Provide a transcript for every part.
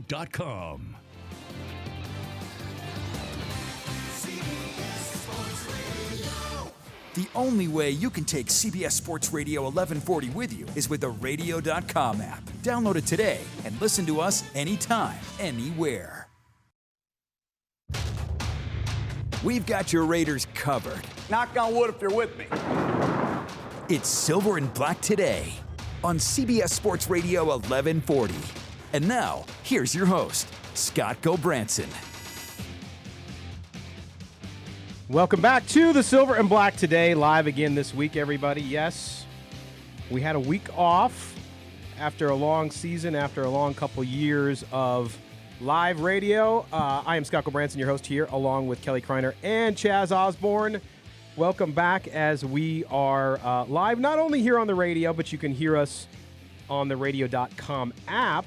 radio.com. The only way you can take CBS Sports Radio 1140 with you is with the radio.com app. Download it today and listen to us anytime, anywhere. We've got your Raiders covered. Knock on wood if you're with me. It's Silver and Black Today on CBS Sports Radio 1140. And now, here's your host, Scott Gobranson. Welcome back to the Silver and Black Today, live again this week, everybody. Yes, we had a week off after a long season, after a long couple years of live radio. I am Scott Gobranson, your host here, along with Kelly Kreiner and Chaz Osborne. Welcome back as we are live, not only here on the radio, but you can hear us on the radio.com app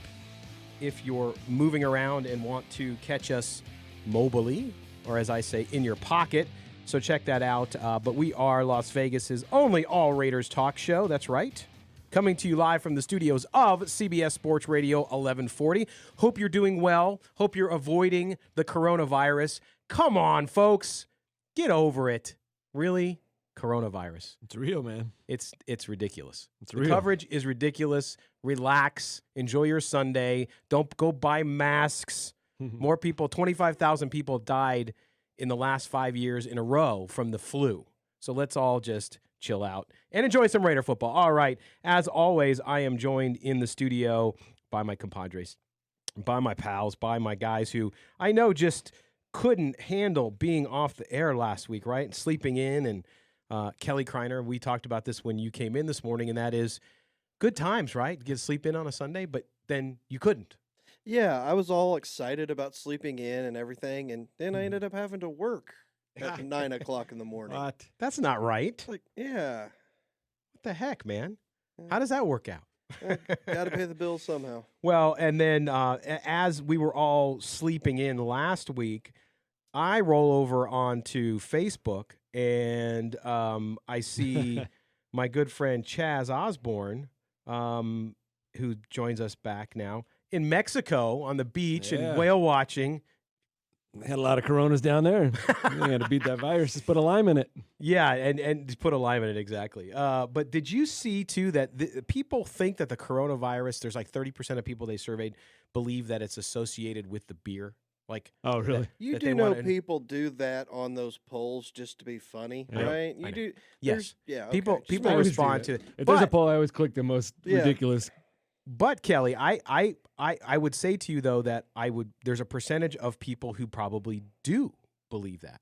if you're moving around and want to catch us mobily, or as I say, in your pocket. So check that out. But we are Las Vegas's only all Raiders talk show. That's right. Coming to you live from the studios of CBS Sports Radio 1140. Hope you're doing well. Hope you're avoiding the coronavirus. Come on, folks. Get over it. Really? Coronavirus. It's real, man. It's ridiculous. It's the real. coverage is ridiculous. Relax. Enjoy your Sunday. Don't go buy masks. More people, 25,000 people died in the last 5 years in a row from the flu. So let's all just chill out and enjoy some Raider football. All right. As always, I am joined in the studio by my compadres, by my pals, by my guys who I know just couldn't handle being off the air last week, right? Sleeping in. And Kelly Kreiner, we talked about this when you came in this morning, and that is good times, right? Get sleep in on a Sunday, but then you couldn't. Yeah, I was all excited about sleeping in and everything, and then I ended up having to work at 9 o'clock in the morning. What? That's not right. Like, yeah. What the heck, man? How does that work out? Got to pay the bills somehow. Well, and then as we were all sleeping in last week, I roll over onto Facebook, and I see my good friend Chaz Osborne, who joins us back now, in Mexico on the beach and whale watching. They had a lot of coronas down there. They had to beat that virus. Just put a lime in it. Yeah, and just put a lime in it, exactly. But did you see, too, that people think that the coronavirus, there's like 30% of people they surveyed believe that it's associated with the beer? Like, oh, really? You do know people do that on those polls just to be funny, right? You do. Yes. Yeah. Okay. People respond to it. If there's a poll, I always click the most ridiculous. But Kelly, I would say to you though that there's a percentage of people who probably do believe that.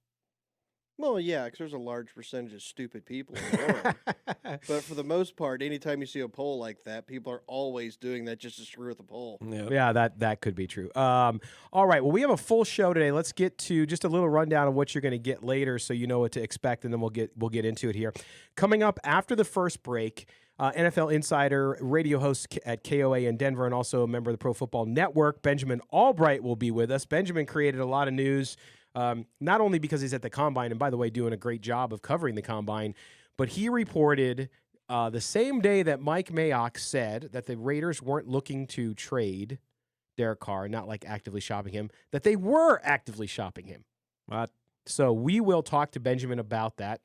Well, yeah, because there's a large percentage of stupid people in the world. But for the most part, anytime you see a poll like that, people are always doing that just to screw with the poll. Yeah, that could be true. All right, well, we have a full show today. Let's get to just a little rundown of what you're going to get later so you know what to expect, and then we'll get into it here. Coming up after the first break, NFL insider, radio host at KOA in Denver, and also a member of the Pro Football Network, Benjamin Allbright, will be with us. Benjamin created a lot of news, not only because he's at the Combine, and by the way, doing a great job of covering the Combine, but he reported the same day that Mike Mayock said that the Raiders weren't looking to trade Derek Carr, not like actively shopping him, that they were actively shopping him. What? So we will talk to Benjamin about that.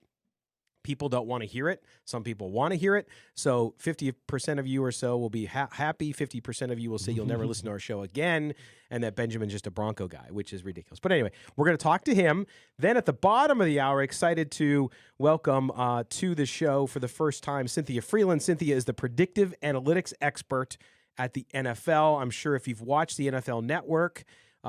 People don't want to hear it. Some people want to hear it. So 50% of you or so will be happy. 50% of you will say you'll never listen to our show again and that Benjamin's just a Bronco guy, which is ridiculous. But anyway, we're going to talk to him. Then at the bottom of the hour, excited to welcome to the show for the first time Cynthia Freeland. Cynthia is the predictive analytics expert at the NFL. I'm sure if you've watched the NFL Network,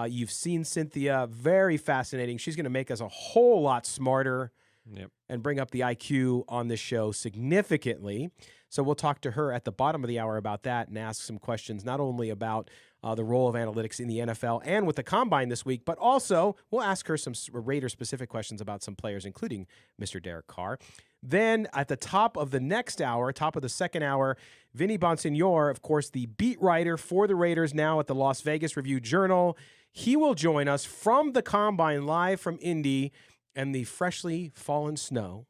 you've seen Cynthia. Very fascinating. She's going to make us a whole lot smarter. Yep. And bring up the IQ on this show significantly. So we'll talk to her at the bottom of the hour about that and ask some questions, not only about the role of analytics in the NFL and with the Combine this week, but also we'll ask her some Raider-specific questions about some players, including Mr. Derek Carr. Then at the top of the next hour, top of the second hour, Vinny Bonsignore, of course, the beat writer for the Raiders now at the Las Vegas Review-Journal. He will join us from the Combine live from Indy and the freshly fallen snow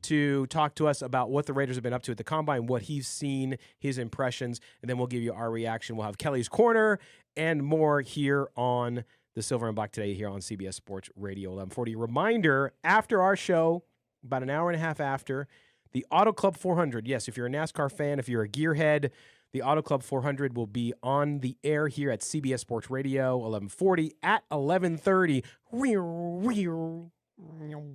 to talk to us about what the Raiders have been up to at the Combine, what he's seen, his impressions, and then we'll give you our reaction. We'll have Kelly's Corner and more here on the Silver and Black today here on CBS Sports Radio 1140. Reminder, after our show, about an hour and a half after, the Auto Club 400. Yes, if you're a NASCAR fan, if you're a gearhead, the Auto Club 400 will be on the air here at CBS Sports Radio 1140 at 1130.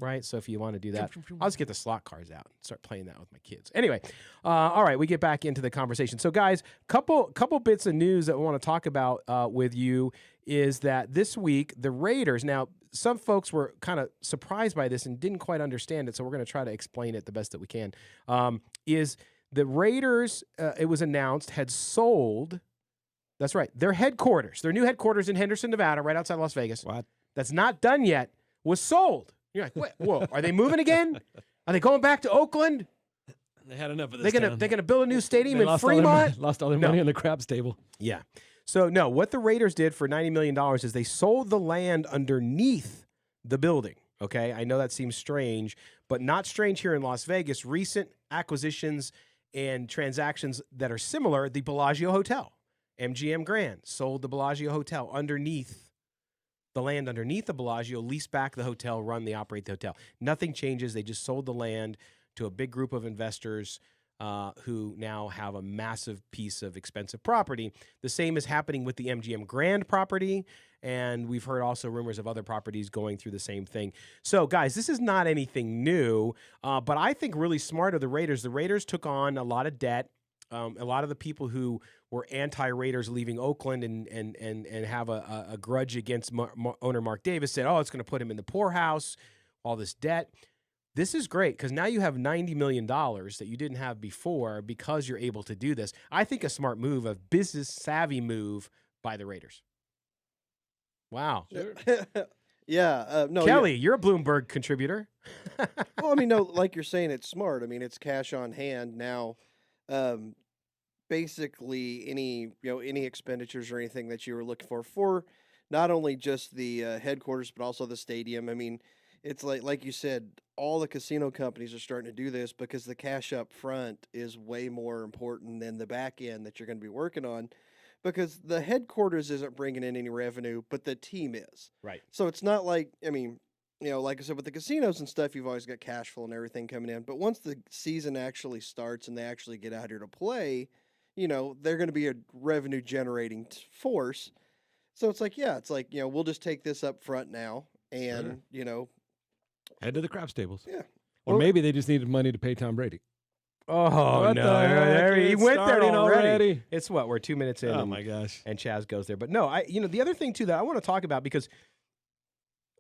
Right, so if you want to do that, I'll just get the slot cars out and start playing that with my kids. Anyway, all right, we get back into the conversation. So, guys, couple bits of news that we want to talk about with you is that this week the Raiders. Now, some folks were kind of surprised by this and didn't quite understand it, so we're going to try to explain it the best that we can. Is the Raiders? It was announced had sold. That's right, their headquarters, their new headquarters in Henderson, Nevada, right outside Las Vegas. What? That's not done yet. Was sold. You're like, what? Whoa, are they moving again? Are they going back to Oakland? They had enough of this. They're gonna build a new stadium in Fremont. Lost all their money on the craps table. Yeah. So no, what the Raiders did for $90 million is they sold the land underneath the building. Okay, I know that seems strange, but not strange here in Las Vegas. Recent acquisitions and transactions that are similar. The Bellagio Hotel, MGM Grand, sold the Bellagio Hotel underneath. The land underneath the Bellagio, lease back the hotel, operate the hotel. Nothing changes. They just sold the land to a big group of investors who now have a massive piece of expensive property. The same is happening with the MGM Grand property, and we've heard also rumors of other properties going through the same thing. So, guys, this is not anything new, but I think really smart of the Raiders. The Raiders took on a lot of debt. A lot of the people who were anti-Raiders leaving Oakland and have a grudge against owner Mark Davis said, oh, it's going to put him in the poorhouse, all this debt. This is great because now you have $90 million that you didn't have before because you're able to do this. I think a smart move, a business-savvy move by the Raiders. Wow. Sure. Yeah. No, Kelly, you're a Bloomberg contributor. Well, I mean, no, like you're saying, it's smart. I mean, it's cash on hand now. Basically any expenditures or anything that you were looking for not only just the headquarters but also the stadium. I mean, it's like you said, all the casino companies are starting to do this because the cash up front is way more important than the back end that you're going to be working on, because the headquarters isn't bringing in any revenue, but the team is. Right. So it's not like, I mean, like I said, with the casinos and stuff, you've always got cash flow and everything coming in. But once the season actually starts and they actually get out here to play, they're going to be a revenue generating force. So it's like, we'll just take this up front now and, Head to the craps tables. Yeah. Or maybe they just needed money to pay Tom Brady. Oh, What no. the heck? He It's went there starting already. It's what? We're 2 minutes in. Oh, and- my gosh. And Chaz goes there. But no, the other thing, too, that I want to talk about, because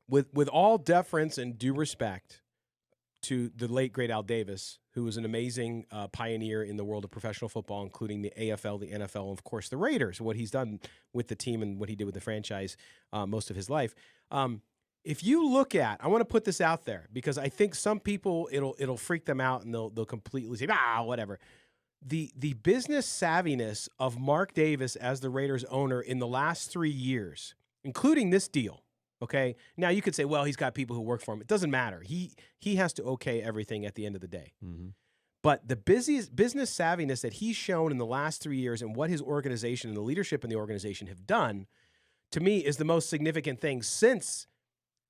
with all deference and due respect to the late, great Al Davis, who was an amazing pioneer in the world of professional football, including the AFL, the NFL, and, of course, the Raiders, what he's done with the team and what he did with the franchise most of his life. If you look at, I want to put this out there because I think some people, it'll freak them out and they'll completely say, whatever. The business savviness of Mark Davis as the Raiders owner in the last 3 years, including this deal, okay? Now, you could say, well, he's got people who work for him. It doesn't matter. He has to okay everything at the end of the day. Mm-hmm. But the business savviness that he's shown in the last 3 years and what his organization and the leadership in the organization have done, to me, is the most significant thing since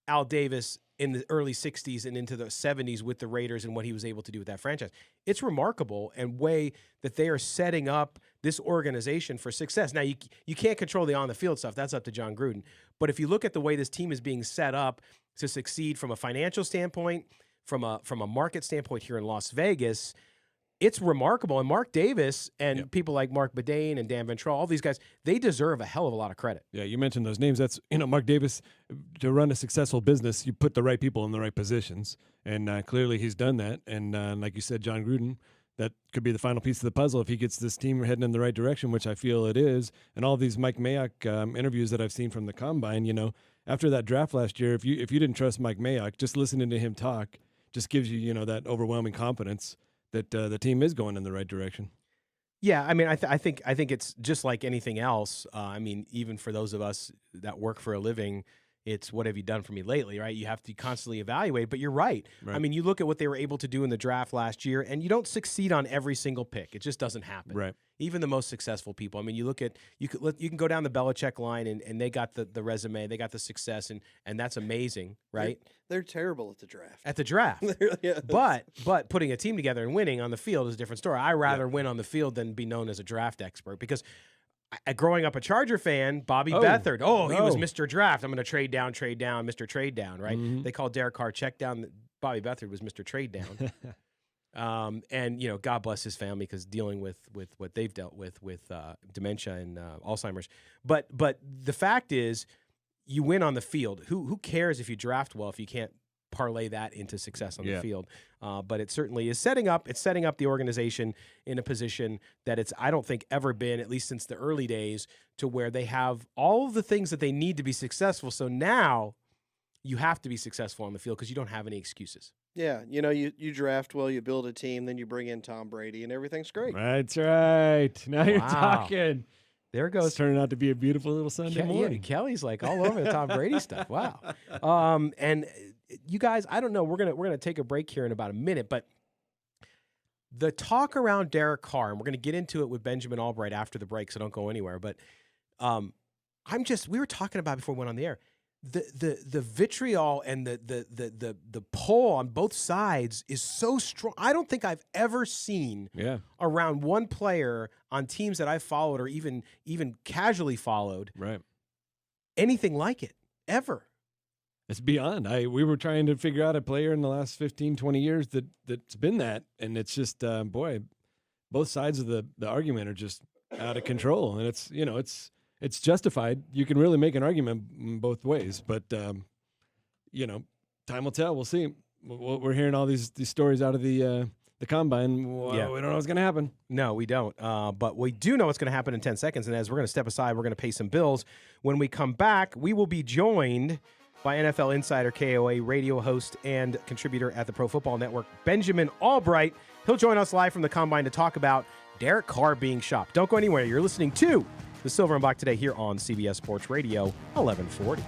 Al Davis in the early 60s and into the 70s with the Raiders and what he was able to do with that franchise. It's remarkable and way that they are setting up this organization for success. Now, you can't control the on-the-field stuff. That's up to John Gruden. But if you look at the way this team is being set up to succeed from a financial standpoint, from a market standpoint here in Las Vegas, it's remarkable. And Mark Davis and people like Mark Bedane and Dan Ventrell, all these guys, they deserve a hell of a lot of credit. Yeah, you mentioned those names. That's, Mark Davis, to run a successful business, you put the right people in the right positions. And clearly he's done that. And like you said, John Gruden, that could be the final piece of the puzzle if he gets this team heading in the right direction, which I feel it is. And all these Mike Mayock interviews that I've seen from the Combine, after that draft last year, if you didn't trust Mike Mayock, just listening to him talk just gives you, that overwhelming confidence that the team is going in the right direction. Yeah, I mean, I think it's just like anything else. I mean, even for those of us that work for a living, It's what have you done for me lately, right? You have to constantly evaluate, but you're right. Right. I mean, you look at what they were able to do in the draft last year, and you don't succeed on every single pick. It just doesn't happen. Right. Even the most successful people. I mean, you can go down the Belichick line, and they got the resume, they got the success, and that's amazing, right? They're terrible at the draft. At the draft. Yeah. But putting a team together and winning on the field is a different story. I rather win on the field than be known as a draft expert because growing up a Charger fan, Bobby Beathard, he was Mr. Draft. I'm going to trade down, Mr. Trade Down, right? Mm-hmm. They called Derek Carr check down. Bobby Beathard was Mr. Trade Down. And, God bless his family because dealing with what they've dealt with dementia and Alzheimer's. But the fact is, you win on the field. Who cares if you draft well if you can't parlay that into success on the field? But it certainly is setting up the organization in a position that it's, I don't think, ever been, at least since the early days, to where they have all of the things that they need to be successful. So now you have to be successful on the field because you don't have any excuses. Yeah, you draft well, you build a team, then you bring in Tom Brady, and everything's great. That's right. Now you're talking. There goes. It's turning out to be a beautiful little Sunday morning. Yeah, Kelly's like all over the Tom Brady stuff. Wow. And you guys, I don't know. We're gonna take a break here in about a minute, but the talk around Derek Carr, and we're gonna get into it with Benjamin Allbright after the break, so don't go anywhere. But we were talking about before we went on the air. The vitriol and the pull on both sides is so strong. I don't think I've ever seen around one player on teams that I've followed or even casually followed anything like it ever. It's beyond. We were trying to figure out a player in the last 15, 20 years that's been that, and it's just both sides of the argument are just out of control, and it's justified. You can really make an argument both ways, but time will tell. We'll see. We're hearing all these stories out of the combine. Well, we don't know what's going to happen. No, we don't. But we do know what's going to happen in 10 seconds. And as we're going to step aside, we're going to pay some bills. When we come back, we will be joined by NFL Insider KOA radio host and contributor at the Pro Football Network, Benjamin Allbright. He'll join us live from the combine to talk about Derek Carr being shopped. Don't go anywhere. You're listening to the Silver and Black today here on CBS Sports Radio 1140.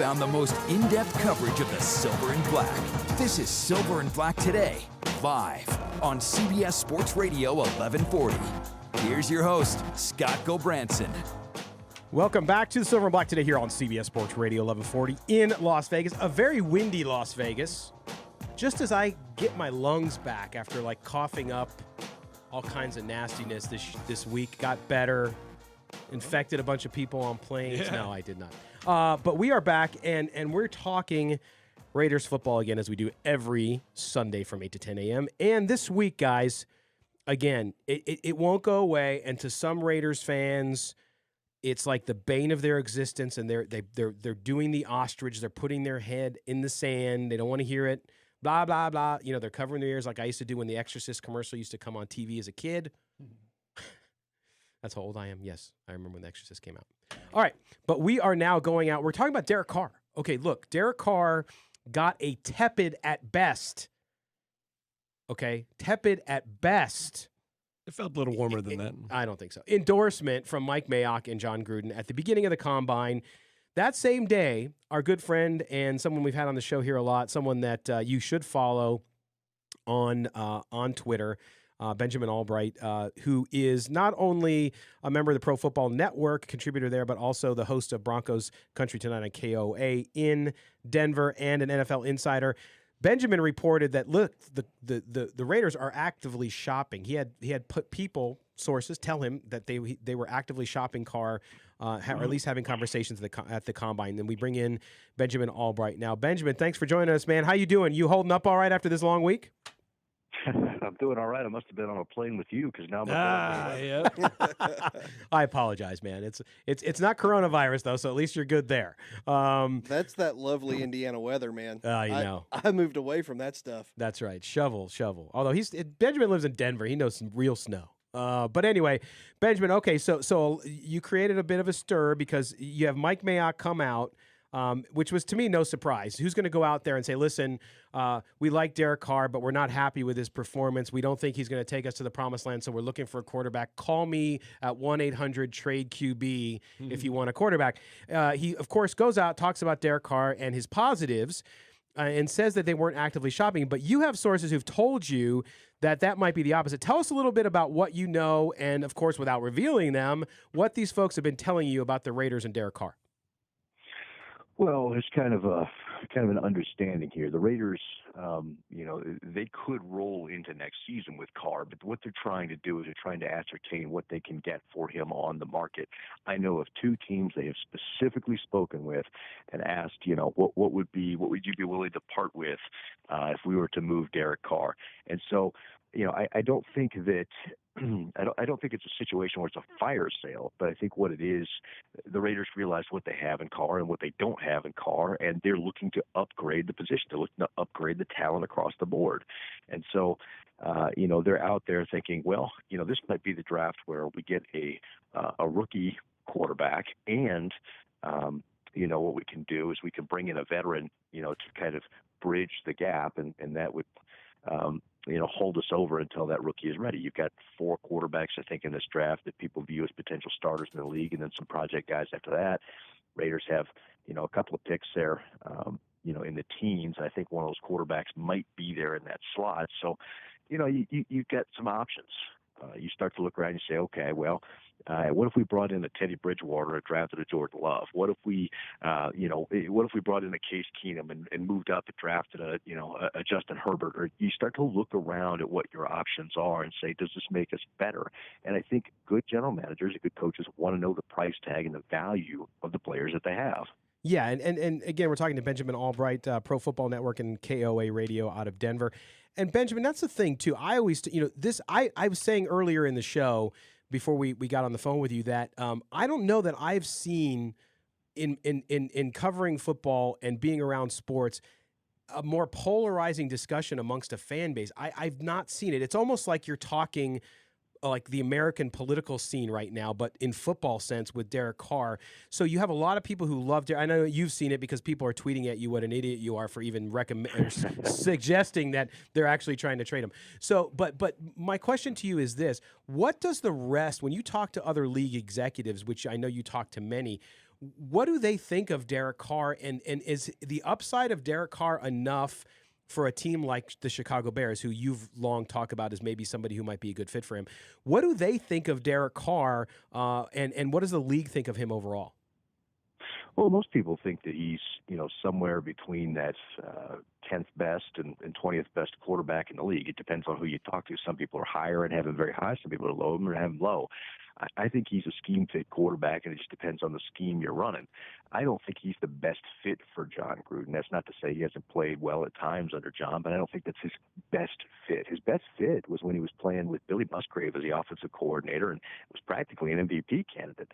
found the most in-depth coverage of the Silver and Black. This is Silver and Black Today, live on CBS Sports Radio 1140. Here's your host, Scott Gobranson. Welcome back to the Silver and Black Today here on CBS Sports Radio 1140 in Las Vegas. A very windy Las Vegas. Just as I get my lungs back after like coughing up all kinds of nastiness this week, got better, infected a bunch of people on planes. Yeah. No, I did not. But we are back, and we're talking Raiders football again, as we do every Sunday from 8 to 10 a.m. And this week, guys, again, it won't go away. And to some Raiders fans, it's like the bane of their existence, and they're doing the ostrich. They're putting their head in the sand. They don't want to hear it. Blah, blah, blah. You know, they're covering their ears like I used to do when the Exorcist commercial used to come on TV as a kid. That's how old I am. Yes, I remember when the Exorcist came out. All right, but we are now going out. We're talking about Derek Carr. Okay, look, Derek Carr got a tepid at best. Okay, tepid at best. It felt a little warmer than that. I don't think so. Endorsement from Mike Mayock and John Gruden at the beginning of the Combine. That same day, our good friend and someone we've had on the show here a lot, someone that you should follow on Twitter, Benjamin Allbright, who is not only a member of the Pro Football Network, contributor there, but also the host of Broncos Country Tonight on KOA in Denver and an NFL insider. Benjamin reported that, look, the Raiders are actively shopping. He had put sources tell him that they were actively shopping Carr, or at least having conversations at the Combine. Then we bring in Benjamin Allbright. Now, Benjamin, thanks for joining us, man. How you doing? You holding up all right after this long week? I'm doing all right. I must have been on a plane with you because now yeah. I apologize, man. It's not coronavirus though, so at least you're good there. That's that lovely Indiana weather, man. know. I moved away from that stuff. That's right. Shovel. Although Benjamin lives in Denver, he knows some real snow. But anyway, Benjamin. Okay, so you created a bit of a stir because you have Mike Mayock come out. Which was, to me, no surprise. Who's going to go out there and say, listen, we like Derek Carr, but we're not happy with his performance. We don't think he's going to take us to the promised land, so we're looking for a quarterback. Call me at 1-800-TRADE-QB if you want a quarterback. He, of course, goes out, talks about Derek Carr and his positives, and says that they weren't actively shopping. But you have sources who've told you that might be the opposite. Tell us a little bit about what you know and, of course, without revealing them, what these folks have been telling you about the Raiders and Derek Carr. Well, there's kind of an understanding here. The Raiders, they could roll into next season with Carr, but what they're trying to do is they're trying to ascertain what they can get for him on the market. I know of two teams they have specifically spoken with and asked, what would you be willing to part with if we were to move Derek Carr? And so, I don't think that. I don't think it's a situation where it's a fire sale, but I think what it is, the Raiders realize what they have in Carr and what they don't have in Carr, and they're looking to upgrade the position. They're looking to upgrade the talent across the board. And so, they're out there thinking, well, this might be the draft where we get a rookie quarterback, and, what we can do is we can bring in a veteran, to kind of bridge the gap, and that would hold us over until that rookie is ready. You've got 4 quarterbacks, I think, in this draft that people view as potential starters in the league, and then some project guys after that. Raiders have, a couple of picks there, in the teens. I think one of those quarterbacks might be there in that slot. So, you've got some options. You start to look around and say, okay, well, what if we brought in a Teddy Bridgewater or drafted a Jordan Love? What if we, what if we brought in a Case Keenum and moved up and drafted a Justin Herbert? Or you start to look around at what your options are and say, does this make us better? And I think good general managers and good coaches want to know the price tag and the value of the players that they have. Yeah, and again, we're talking to Benjamin Allbright, Pro Football Network and KOA Radio out of Denver. And Benjamin, that's the thing too. I always, I was saying earlier in the show before we got on the phone with you that I don't know that I've seen in covering football and being around sports a more polarizing discussion amongst a fan base. I've not seen it. It's almost like you're talking like the American political scene right now, but in football sense with Derek Carr. So you have a lot of people who love Derek. I know you've seen it because people are tweeting at you what an idiot you are for even suggesting that they're actually trying to trade him. So, but my question to you is this: what does the rest, when you talk to other league executives, which I know you talk to many, What do they think of Derek Carr, and is the upside of Derek Carr enough for a team like the Chicago Bears, who you've long talked about as maybe somebody who might be a good fit for him? What do they think of Derek Carr, and what does the league think of him overall? Well, most people think that he's, somewhere between that 10th best and 20th best quarterback in the league. It depends on who you talk to. Some people are higher and have him very high. Some people are low and have him low. I think he's a scheme-fit quarterback, and it just depends on the scheme you're running. I don't think he's the best fit for John Gruden. That's not to say he hasn't played well at times under John, but I don't think that's his best fit. His best fit was when he was playing with Billy Musgrave as the offensive coordinator and was practically an MVP candidate.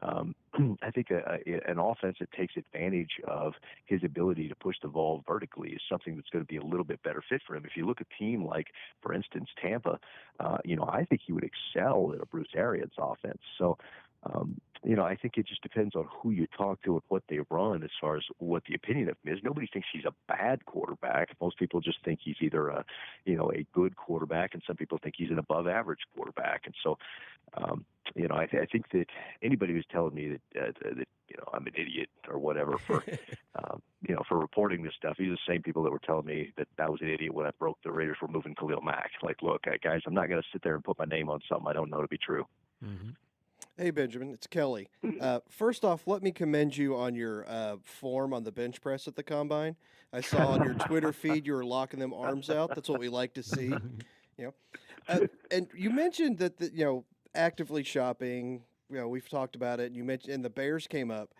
I think an offense that takes advantage of his ability to push the ball vertically is something that's going to be a little bit better fit for him. If you look at a team like, for instance, Tampa, I think he would excel in a Bruce Arians offense. So, I think it just depends on who you talk to and what they run as far as what the opinion of him is. Nobody thinks he's a bad quarterback. Most people just think he's either a good quarterback, and some people think he's an above-average quarterback. And so, I think that anybody who's telling me that I'm an idiot or whatever for for reporting this stuff, these are the same people that were telling me that I was an idiot when I broke the Raiders were moving Khalil Mack. Like, look, guys, I'm not going to sit there and put my name on something I don't know to be true. Mm-hmm. Hey, Benjamin, it's Kelly. First off, let me commend you on your form on the bench press at the Combine. I saw on your Twitter feed you were locking them arms out. That's what we like to see. And you mentioned that actively shopping. We've talked about it. And you mentioned, and the Bears came up.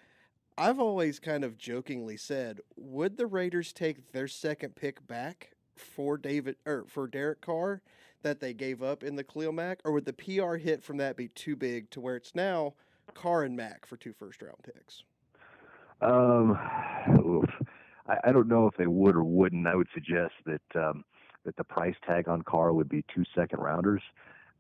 I've always kind of jokingly said, would the Raiders take their second pick back for Derek Carr that they gave up in the Khalil Mack, or would the PR hit from that be too big to where it's now Carr and Mack for 2 first-round picks? I don't know if they would or wouldn't. I would suggest that the price tag on Carr would be 2 second-rounders.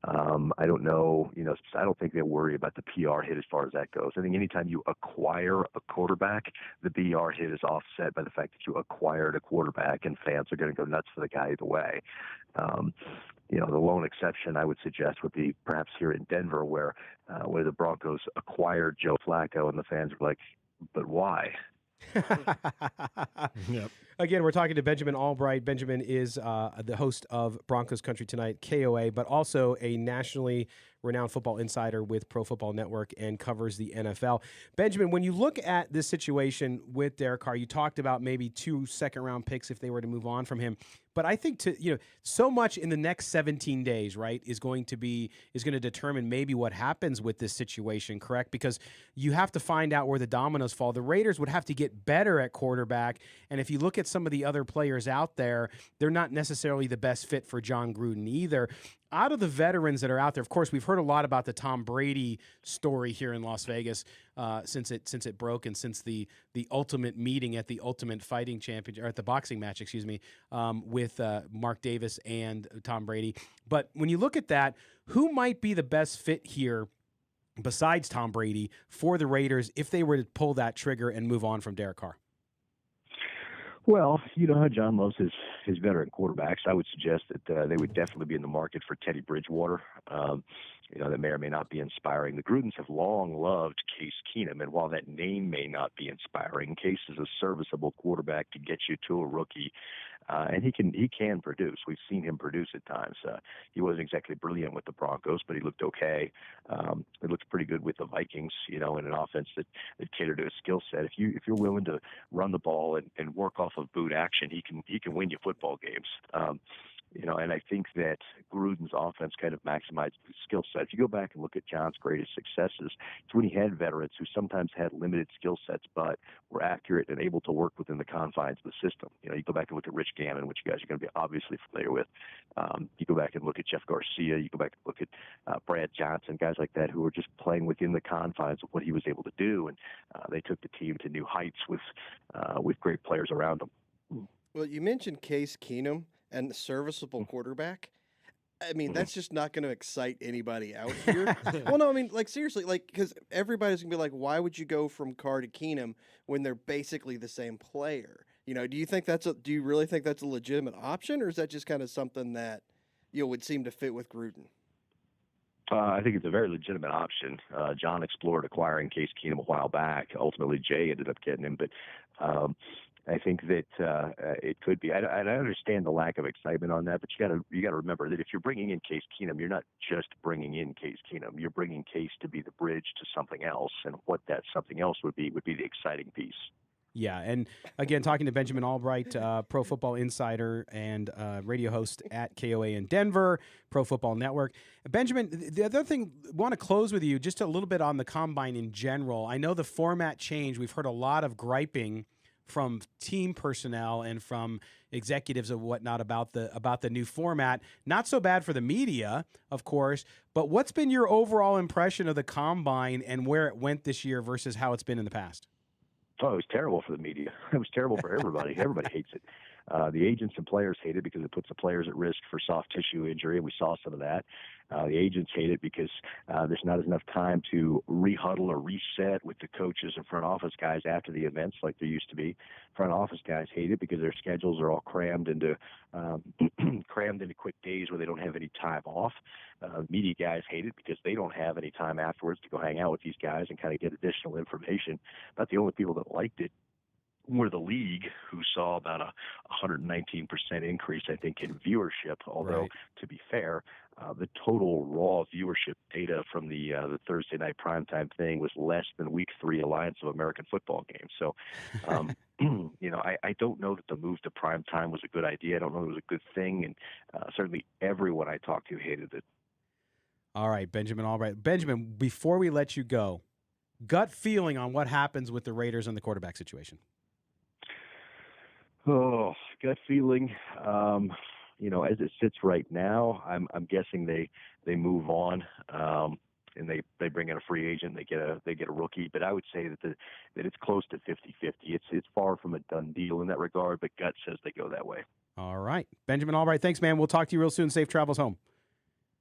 I don't know, I don't think they worry about the PR hit as far as that goes. I think anytime you acquire a quarterback, the PR hit is offset by the fact that you acquired a quarterback, and fans are going to go nuts for the guy either way. The lone exception I would suggest would be perhaps here in Denver, where the Broncos acquired Joe Flacco, and the fans were like, but why? Yep. Again, we're talking to Benjamin Allbright. Benjamin is the host of Broncos Country Tonight, KOA, but also a nationally renowned football insider with Pro Football Network and covers the NFL. Benjamin, when you look at this situation with Derek Carr, you talked about maybe 2 second-round picks if they were to move on from him. But I think so much in the next 17 days, right, is going to determine maybe what happens with this situation, correct? Because you have to find out where the dominoes fall. The Raiders would have to get better at quarterback, and if you look at some of the other players out there, they're not necessarily the best fit for John Gruden either. Out of the veterans that are out there, of course, we've heard a lot about the Tom Brady story here in Las Vegas since it broke, and since the ultimate meeting at the Ultimate Fighting Championship, or at the boxing match, with Mark Davis and Tom Brady. But when you look at that, who might be the best fit here besides Tom Brady for the Raiders if they were to pull that trigger and move on from Derek Carr? Well, you know how John loves his veteran quarterbacks. I would suggest that they would definitely be in the market for Teddy Bridgewater. That may or may not be inspiring. The Grudens have long loved Case Keenum, and while that name may not be inspiring, Case is a serviceable quarterback to get you to a rookie, and he can produce. We've seen him produce at times. He wasn't exactly brilliant with the Broncos, but he looked okay. He looked pretty good with the Vikings, in an offense that catered to his skill set. If you're willing to run the ball and work off of boot action, he can win you football games. And I think that Gruden's offense kind of maximized his skill set. If you go back and look at John's greatest successes, it's when he had veterans who sometimes had limited skill sets but were accurate and able to work within the confines of the system. You go back and look at Rich Gannon, which you guys are going to be obviously familiar with. You go back and look at Jeff Garcia. You go back and look at Brad Johnson, guys like that who were just playing within the confines of what he was able to do, and they took the team to new heights with great players around them. Well, you mentioned Case Keenum and the serviceable quarterback. I mean, that's just not going to excite anybody out here. Well, no, I mean, seriously, because everybody's going to be like, why would you go from Carr to Keenum when they're basically the same player? Do you really think that's a legitimate option, or is that just kind of something that, would seem to fit with Gruden? I think it's a very legitimate option. John explored acquiring Case Keenum a while back. Ultimately, Jay ended up getting him, but I think that it could be. I understand the lack of excitement on that, but you got to remember that if you're bringing in Case Keenum, you're not just bringing in Case Keenum. You're bringing Case to be the bridge to something else, and what that something else would be the exciting piece. Yeah, and again, talking to Benjamin Allbright, Pro Football Insider and radio host at KOA in Denver, Pro Football Network. Benjamin, the other thing, I want to close with you just a little bit on the Combine in general. I know the format changed. We've heard a lot of griping from team personnel and from executives and whatnot about the new format. Not so bad for the media, of course, but what's been your overall impression of the Combine and where it went this year versus how it's been in the past? Oh, it was terrible for the media. It was terrible for everybody. Everybody hates it. The agents and players hate it because it puts the players at risk for soft tissue injury, and we saw some of that. The agents hate it because there's not enough time to rehuddle or reset with the coaches and front office guys after the events like there used to be. Front office guys hate it because their schedules are all crammed into quick days where they don't have any time off. Media guys hate it because they don't have any time afterwards to go hang out with these guys and kind of get additional information. About the only people that liked it were the league, who saw about a 119% increase, I think, in viewership. Although, Right. To be fair, the total raw viewership data from the Thursday night primetime thing was less than Week 3 Alliance of American Football games. So, I don't know that the move to primetime was a good idea. I don't know it was a good thing, and certainly everyone I talked to hated it. All right, Benjamin Allbright. Benjamin, before we let you go, gut feeling on what happens with the Raiders and the quarterback situation. Oh, gut feeling. As it sits right now, I'm guessing they move on, and they bring in a free agent. They get a rookie. But I would say that it's close to 50-50. It's far from a done deal in that regard. But gut says they go that way. All right, Benjamin Allbright. Thanks, man. We'll talk to you real soon. Safe travels home.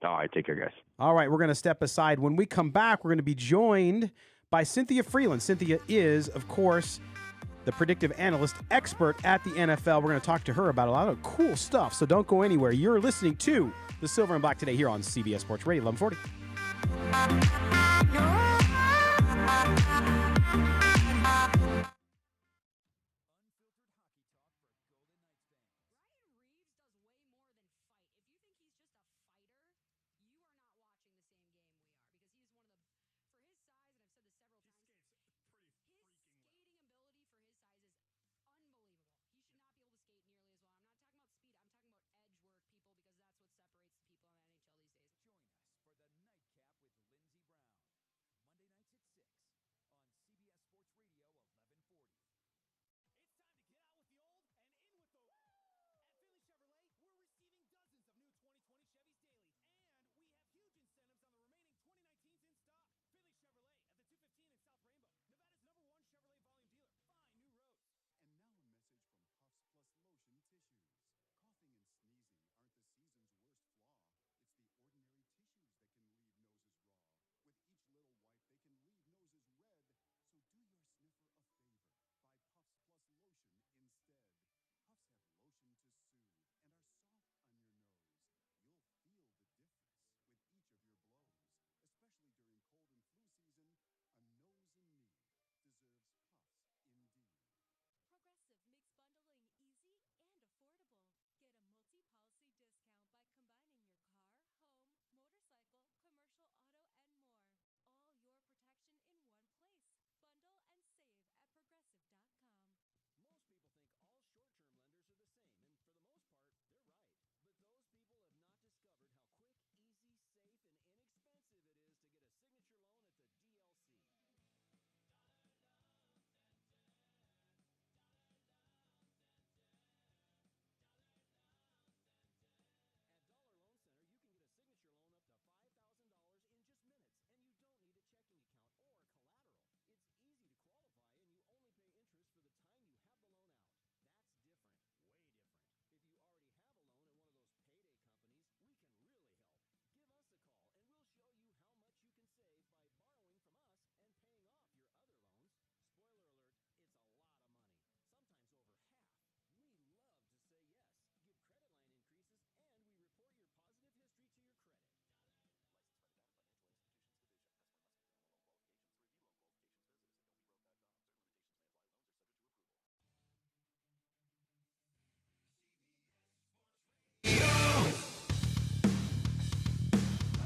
All right, take care, guys. All right, we're going to step aside. When we come back, we're going to be joined by Cynthia Freeland. Cynthia is, of course, the predictive analyst expert at the NFL. We're going to talk to her about a lot of cool stuff, so don't go anywhere. You're listening to The Silver and Black today here on CBS Sports Radio 1140.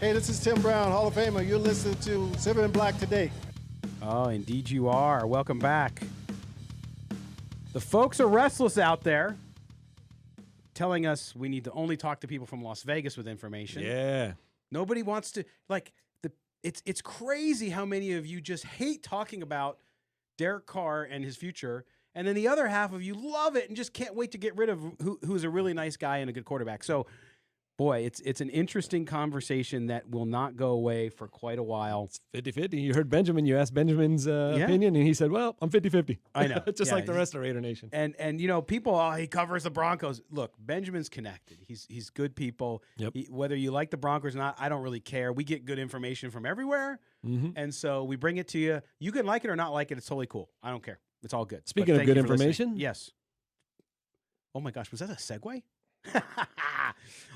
Hey, this is Tim Brown, Hall of Famer. You're listening to Silver and Black today. Oh, indeed you are. Welcome back. The folks are restless out there, telling us we need to only talk to people from Las Vegas with information. Yeah. Nobody wants to, it's crazy how many of you just hate talking about Derek Carr and his future, and then the other half of you love it and just can't wait to get rid of who's a really nice guy and a good quarterback. So, boy, it's an interesting conversation that will not go away for quite a while. It's 50-50. You heard Benjamin. You asked Benjamin's opinion, and he said, well, I'm 50-50. I know. Just like the rest of Raider Nation. And people, he covers the Broncos. Look, Benjamin's connected. He's good people. Yep. Whether you like the Broncos or not, I don't really care. We get good information from everywhere, and so we bring it to you. You can like it or not like it. It's totally cool. I don't care. It's all good. Speaking of good information. Yes. Oh, my gosh. Was that a segue?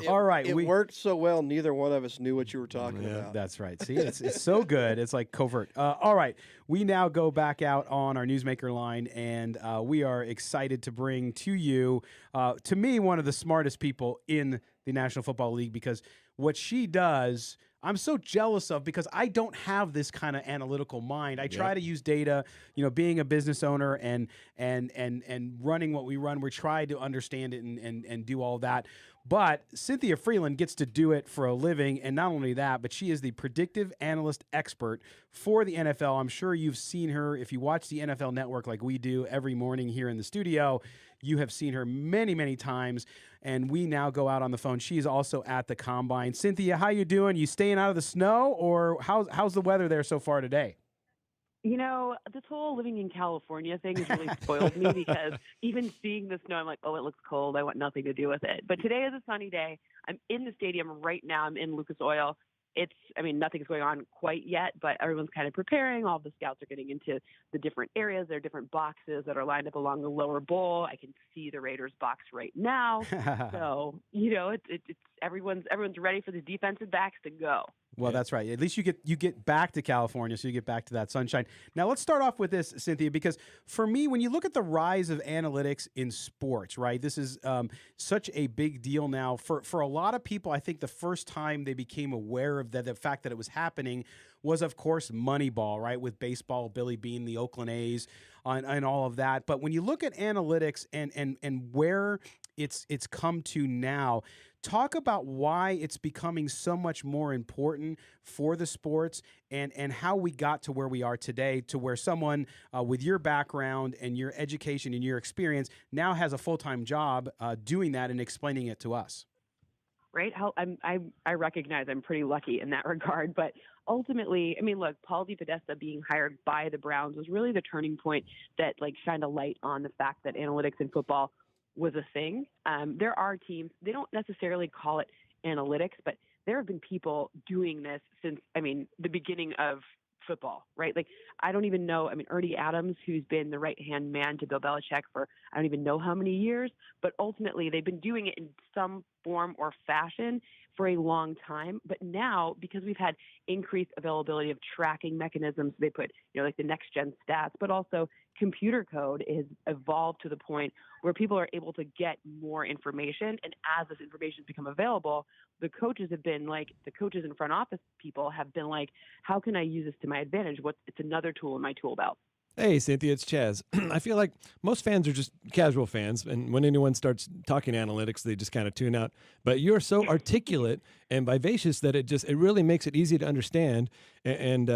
All right. It worked so well, neither one of us knew what you were talking about. That's right. See, it's so good. It's like covert. All right. We now go back out on our Newsmaker line, and we are excited to bring to you, to me, one of the smartest people in the National Football League, because what she does, I'm so jealous of, because I don't have this kind of analytical mind. I try to use data, being a business owner and running what we run. We try to understand it and do all that. But Cynthia Freeland gets to do it for a living, and not only that, but she is the predictive analyst expert for the NFL. I'm sure you've seen her. If you watch the NFL Network like we do every morning here in the studio, you have seen her many, many times, and we now go out on the phone. She's also at the Combine. Cynthia, how you doing? You staying out of the snow, or how's the weather there so far today? This whole living in California thing has really spoiled me, because even seeing the snow, I'm like, oh, it looks cold. I want nothing to do with it. But today is a sunny day. I'm in the stadium right now. I'm in Lucas Oil. Nothing's going on quite yet, but everyone's kind of preparing. All the scouts are getting into the different areas. There are different boxes that are lined up along the lower bowl. I can see the Raiders box right now. So, it's everyone's ready for the defensive backs to go. Well, that's right. At least you get back to California, so you get back to that sunshine. Now, let's start off with this, Cynthia, because for me, when you look at the rise of analytics in sports, right, this is such a big deal now. For a lot of people, I think the first time they became aware of the fact that it was happening was, of course, Moneyball, right, with baseball, Billy Beane, the Oakland A's, and all of that. But when you look at analytics and where it's come to now, talk about why it's becoming so much more important for the sports, and how we got to where we are today, to where someone with your background and your education and your experience now has a full-time job doing that and explaining it to us. Right? I recognize I'm pretty lucky in that regard, but ultimately, look, Paul DePodesta being hired by the Browns was really the turning point that shined a light on the fact that analytics in football was a thing. There are teams, they don't necessarily call it analytics, but there have been people doing this since, the beginning of football, right? I don't even know, Ernie Adams, who's been the right-hand man to Bill Belichick for I don't even know how many years, but ultimately they've been doing it in some form or fashion for a long time. But now, because we've had increased availability of tracking mechanisms, they put, the next gen stats, but also computer code has evolved to the point where people are able to get more information. And as this information has become available, the coaches and front office people have been like, how can I use this to my advantage? It's another tool in my tool belt. Hey, Cynthia, it's Chaz. I feel like most fans are just casual fans, and when anyone starts talking analytics, they just kind of tune out. But you're so articulate and vivacious that it really makes it easy to understand. And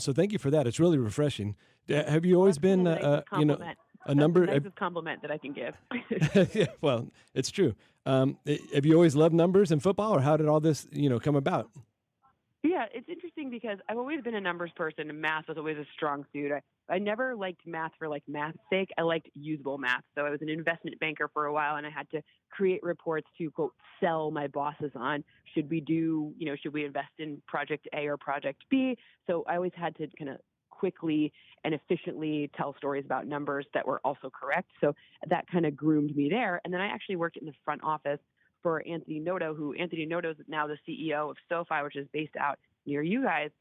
so thank you for that. It's really refreshing. Have you always been, a number? That's the nicest compliment that I can give. Yeah, well, it's true. Have you always loved numbers in football, or how did all this, come about? Yeah, it's interesting because I've always been a numbers person, and math was always a strong suit. I never liked math for math's sake. I liked usable math. So I was an investment banker for a while, and I had to create reports to, quote, sell my bosses on, should we invest in project A or project B? So I always had to kind of quickly and efficiently tell stories about numbers that were also correct. So that kind of groomed me there. And then I actually worked in the front office for Anthony Noto, Anthony Noto is now the CEO of SoFi, which is based out near you guys.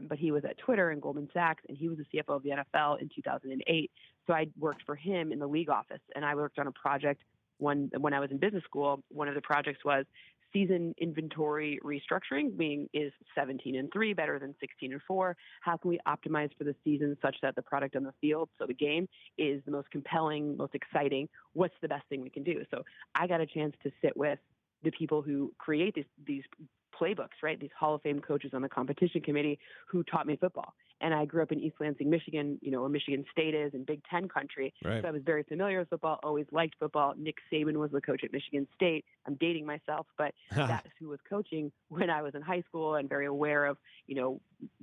But he was at Twitter and Goldman Sachs, and he was the CFO of the NFL in 2008. So I worked for him in the league office, and I worked on a project when I was in business school. One of the projects was season inventory restructuring, meaning is 17-3 better than 16-4? How can we optimize for the season such that the product on the field, so the game, is the most compelling, most exciting? What's the best thing we can do? So I got a chance to sit with the people who create these playbooks, right? These Hall of Fame coaches on the competition committee who taught me football. And I grew up in East Lansing, Michigan, where Michigan State is in Big Ten country. Right. So I was very familiar with football, always liked football. Nick Saban was the coach at Michigan State. I'm dating myself, but that's who was coaching when I was in high school, and very aware of,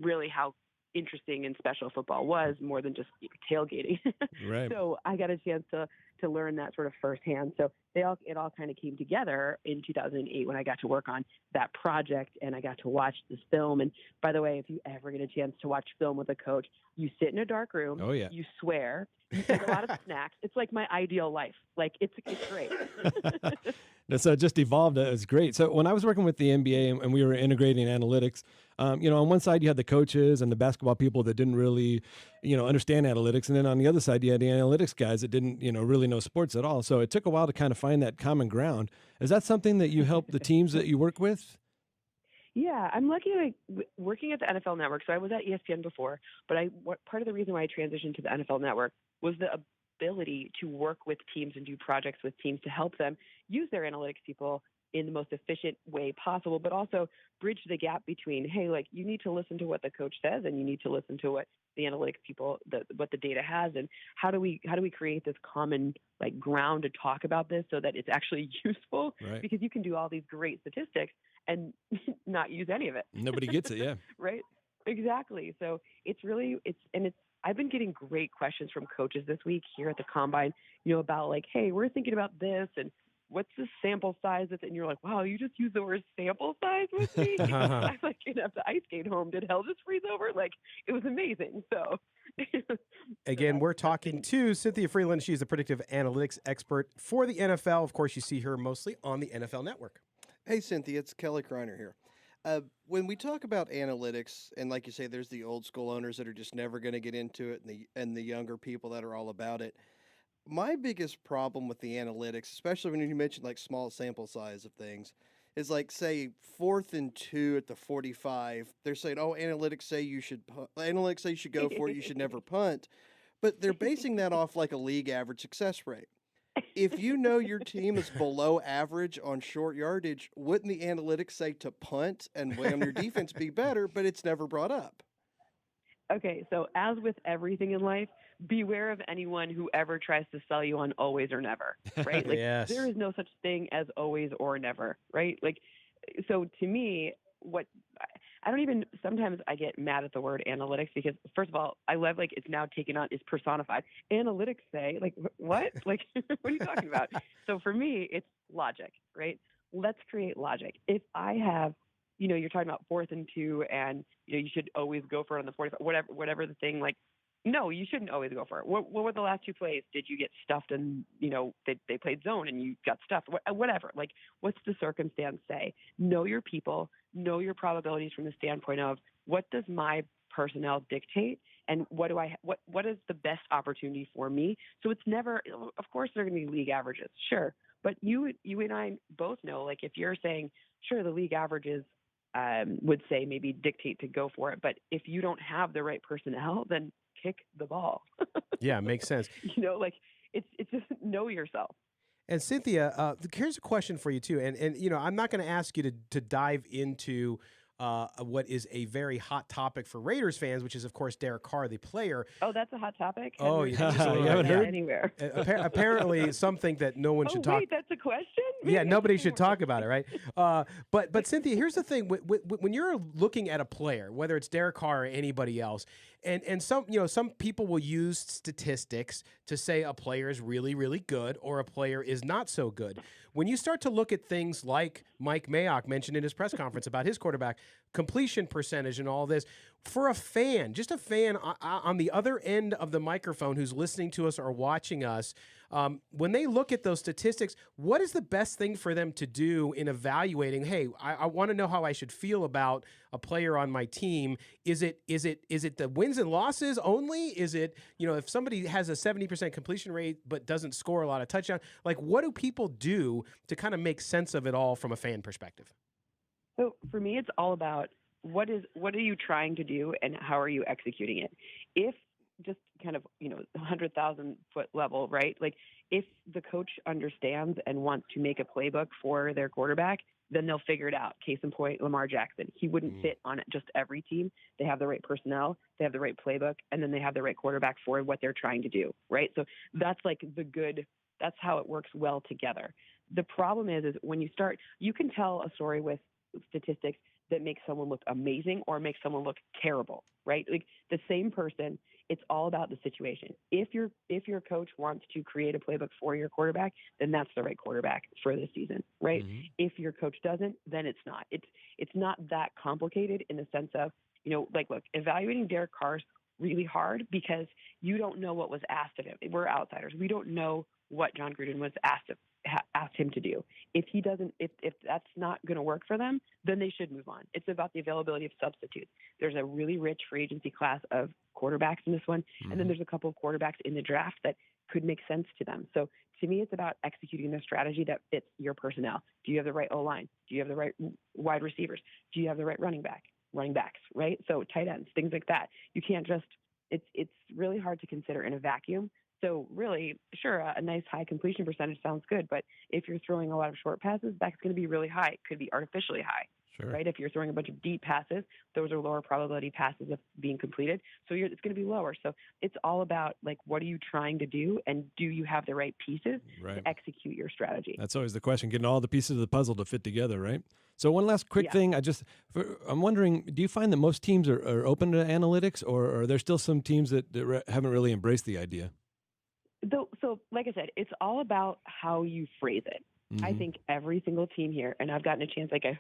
really how interesting and special football was, more than just tailgating. Right. So I got a chance to learn that sort of firsthand. So it all kind of came together in 2008 when I got to work on that project, and I got to watch this film. And by the way, if you ever get a chance to watch film with a coach, you sit in a dark room. Oh, yeah. You swear. You eat a lot of snacks. It's like my ideal life. Like it's great. So it just evolved. It was great. So when I was working with the NBA and we were integrating analytics, on one side you had the coaches and the basketball people that didn't really, understand analytics. And then on the other side, you had the analytics guys that didn't, really know sports at all. So it took a while to kind of find that common ground. Is that something that you help the teams that you work with? Yeah, I'm lucky working at the NFL Network. So I was at ESPN before, but part of the reason why I transitioned to the NFL Network was the ability to work with teams and do projects with teams to help them use their analytics people in the most efficient way possible, but also bridge the gap between, hey, like you need to listen to what the coach says and you need to listen to what the analytics people, what the data has, and how do we create this common like ground to talk about this so that it's actually useful? Right. Because you can do all these great statistics and not use any of it. Nobody gets it, yeah. Right? Exactly. So I've been getting great questions from coaches this week here at the Combine, about like, hey, we're thinking about this and what's the sample size of it? And you're like, wow, you just used the word sample size with me? I'm like, have the ice skate home. Did hell just freeze over? Like, it was amazing. So again, we're talking to Cynthia Freeland. She's a predictive analytics expert for the NFL. Of course, you see her mostly on the NFL Network. Hey, Cynthia, it's Kelly Kreiner here. When we talk about analytics, and like you say, there's the old school owners that are just never going to get into it, and the younger people that are all about it. My biggest problem with the analytics, especially when you mentioned like small sample size of things, is like, say, 4th and 2 at the 45. They're saying, oh, analytics say you should go for it. You should never punt. But they're basing that off like a league average success rate. If you know your team is below average on short yardage, wouldn't the analytics say to punt and when your defense be better, but it's never brought up? Okay, so as with everything in life, beware of anyone who ever tries to sell you on always or never, right? Like Yes. There is no such thing as always or never, right? Like, so to me, sometimes I get mad at the word analytics because, first of all, I love, like, it's now taken on, is personified. Analytics say, like, what? Like, what are you talking about? So for me, it's logic, right? Let's create logic. If I have, you're talking about 4th and 2 and, you should always go for it on the 45, whatever the thing, like, no, you shouldn't always go for it. What were the last 2 plays? Did you get stuffed and, they played zone and you got stuffed? Whatever. Like, what's the circumstance say? Know your people, know your probabilities from the standpoint of what does my personnel dictate and what is the best opportunity for me? So it's never, of course, there are going to be league averages. Sure. But you and I both know, like, if you're saying, sure, the league averages would say maybe dictate to go for it. But if you don't have the right personnel, then kick the ball. Yeah, makes sense. Like it's just know yourself. And Cynthia, here's a question for you too. And I'm not going to ask you to dive into what is a very hot topic for Raiders fans, which is, of course, Derek Carr, the player. Oh, that's a hot topic? Oh, yeah. You haven't heard? Anywhere. Apparently something that no one should talk. Wait, that's a question? Yeah, nobody should talk about it, right? But Cynthia, here's the thing: when you're looking at a player, whether it's Derek Carr or anybody else, and some people will use statistics to say a player is really, really good or a player is not so good. When you start to look at things like Mike Mayock mentioned in his press conference about his quarterback completion percentage and all this, for a fan, just a fan on the other end of the microphone who's listening to us or watching us, when they look at those statistics, what is the best thing for them to do in evaluating, hey, I want to know how I should feel about a player on my team? Is it the wins and losses only? Is it, if somebody has a 70% completion rate but doesn't score a lot of touchdowns, like what do people do to kind of make sense of it all from a fan perspective? So for me, it's all about what are you trying to do and how are you executing it? If just kind of, 100,000 foot level, right? Like if the coach understands and wants to make a playbook for their quarterback, then they'll figure it out. Case in point, Lamar Jackson. He wouldn't fit on just every team. They have the right personnel, they have the right playbook, and then they have the right quarterback for what they're trying to do, right? So that's like that's how it works well together. The problem is when you start, you can tell a story with statistics that makes someone look amazing or makes someone look terrible, right? Like the same person, it's all about the situation. If your coach wants to create a playbook for your quarterback, then that's the right quarterback for the season, right? Mm-hmm. If your coach doesn't, then it's not. It's not that complicated in the sense of, look, evaluating Derek Carr is really hard because you don't know what was asked of him. We're outsiders. We don't know what John Gruden was asked him to do. If that's not going to work for them, then they should move on. It's about the availability of substitutes. There's a really rich free agency class of quarterbacks in this one, and then there's a couple of quarterbacks in the draft that could make sense to them. So to me, it's about executing a strategy that fits your personnel. Do you have the right O-line? Do you have the right wide receivers? Do you have the right running backs, right? So tight ends, things like that. You can't just it's really hard to consider in a vacuum. So really, sure, a nice high completion percentage sounds good, but if you're throwing a lot of short passes, that's going to be really high. It could be artificially high, sure. Right? If you're throwing a bunch of deep passes, those are lower probability passes of being completed. So it's going to be lower. So it's all about, like, what are you trying to do, and do you have the right pieces to execute your strategy? That's always the question, getting all the pieces of the puzzle to fit together, right? So one last quick thing. I'm wondering, do you find that most teams are open to analytics, or are there still some teams that haven't really embraced the idea? So like I said, it's all about how you phrase it. Mm-hmm. I think every single team here, and I've gotten a chance, like I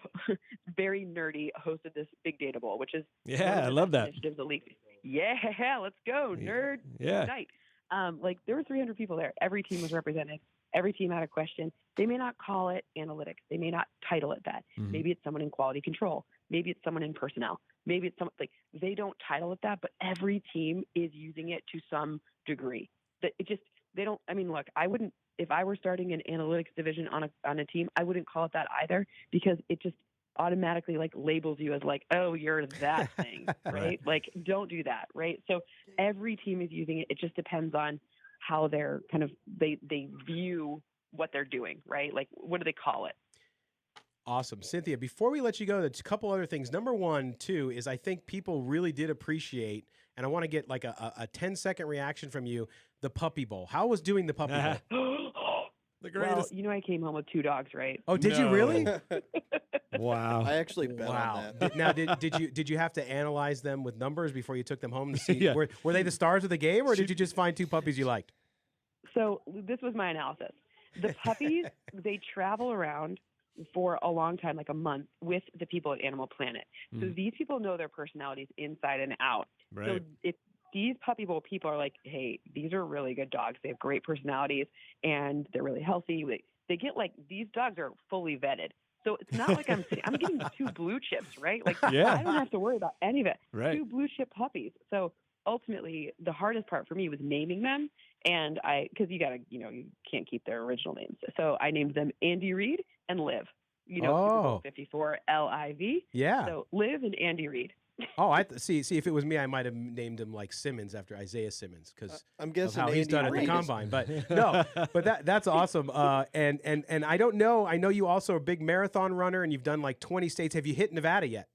very nerdy hosted this Big Data Bowl, which is I love that. Initiatives of the league. Yeah, let's go, nerd night. Like there were 300 people there. Every team was represented. Every team had a question. They may not call it analytics. They may not title it that. Mm-hmm. Maybe it's someone in quality control. Maybe it's someone in personnel. Maybe it's someone they don't title it that, but every team is using it to some degree. They don't. I mean, look, I wouldn't, if I were starting an analytics division on a team, I wouldn't call it that either, because it just automatically labels you as oh, you're that thing, right? Like, don't do that, right? So every team is using it. It just depends on how they're kind of they view what they're doing, right? Like, what do they call it? Awesome. Cynthia, before we let you go, there's a couple other things. Number one, too, is I think people really did appreciate, and I want to get a 10-second reaction from you, the Puppy Bowl. How was doing the Puppy Bowl? The greatest. Well, I came home with 2 dogs, right? Oh, did you really? Wow. I actually bet on that. Now, did you have to analyze them with numbers before you took them home to see? Were they the stars of the game, or did you just find 2 puppies you liked? So this was my analysis. The puppies, they travel around for a long time, like a month, with the people at Animal Planet. So these people know their personalities inside and out. Right. So if these Puppy Bowl people are like, hey, these are really good dogs. They have great personalities and they're really healthy. They get these dogs are fully vetted. So it's not like I'm getting 2 blue chips, right? I don't have to worry about any of it. Right. 2 blue chip puppies. So ultimately, the hardest part for me was naming them. And because you can't keep their original names. So I named them Andy Reid and Liv. Super Bowl 54, L-I-V. Yeah. So Liv and Andy Reid. Oh, see. If it was me, I might have named him like Simmons after Isaiah Simmons, because I'm guessing how he's done at the combine. But no, that's awesome. And I don't know. I know you also are a big marathon runner, and you've done 20 states. Have you hit Nevada yet?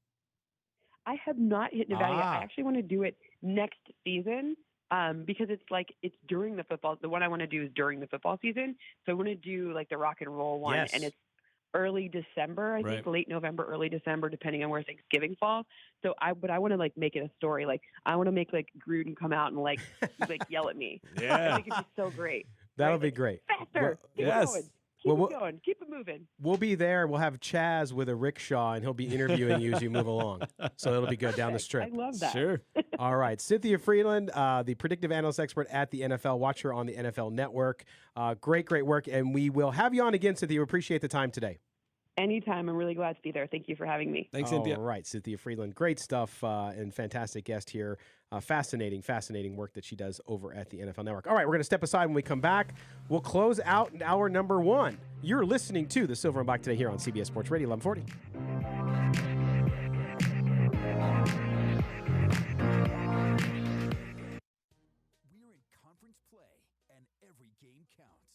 I have not hit Nevada yet. I actually want to do it next season. Because it's during the football. The one I want to do is during the football season. So I want to do the rock and roll one, and it's early December, I think, late November, early December, depending on where Thanksgiving falls. So I want to make it a story. I want to make Gruden come out and yell at me. Yeah, I think it'd be so great. That'll be great. Faster. Yes. Keep it going. Keep it moving. We'll be there. We'll have Chaz with a rickshaw, and he'll be interviewing you as you move along. So it'll be good down the strip. I love that. Sure. All right. Cynthia Freeland, the predictive analyst expert at the NFL. Watch her on the NFL Network. Great work. And we will have you on again, Cynthia. We appreciate the time today. Anytime. I'm really glad to be there. Thank you for having me. Thanks, Cynthia. All right, Cynthia Freeland. Great stuff and fantastic guest here. Fascinating work that she does over at the NFL Network. All right, we're going to step aside when we come back. We'll close out hour number 1. You're listening to the Silver and Black today here on CBS Sports Radio 1140. We're in conference play, and every game counts.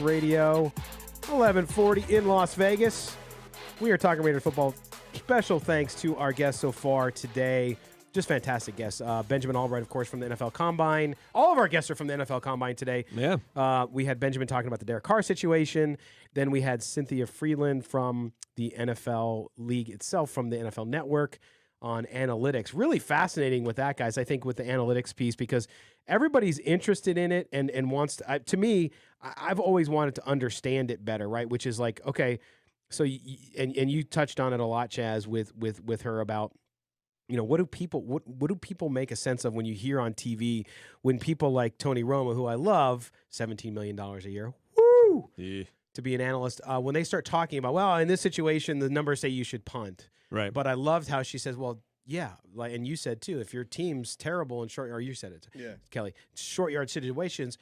Radio 1140 in Las Vegas. We are talking Raider football. Special thanks to our guests so far today. Just fantastic guests. Benjamin Allbright, of course, from the NFL Combine. All of our guests are from the NFL Combine today. Yeah. We had Benjamin talking about the Derek Carr situation. Then we had Cynthia Freeland from the NFL League itself, from the NFL Network on analytics. Really fascinating with that, guys, I think, with the analytics piece, because everybody's interested in it and wants to me, I've always wanted to understand it better, right? Which is like, okay, so you touched on it a lot, Chaz, with her about, you know, what do people make a sense of when you hear on TV when people like Tony Romo, who I love, $17 million a year, woo, Yeah. to be an analyst, when they start talking about, well, in this situation, the numbers say you should punt. Right. But I loved how she says, well, yeah, like, and you said too, if your team's terrible in short, or you said it, Yeah. Kelly, short yard situations,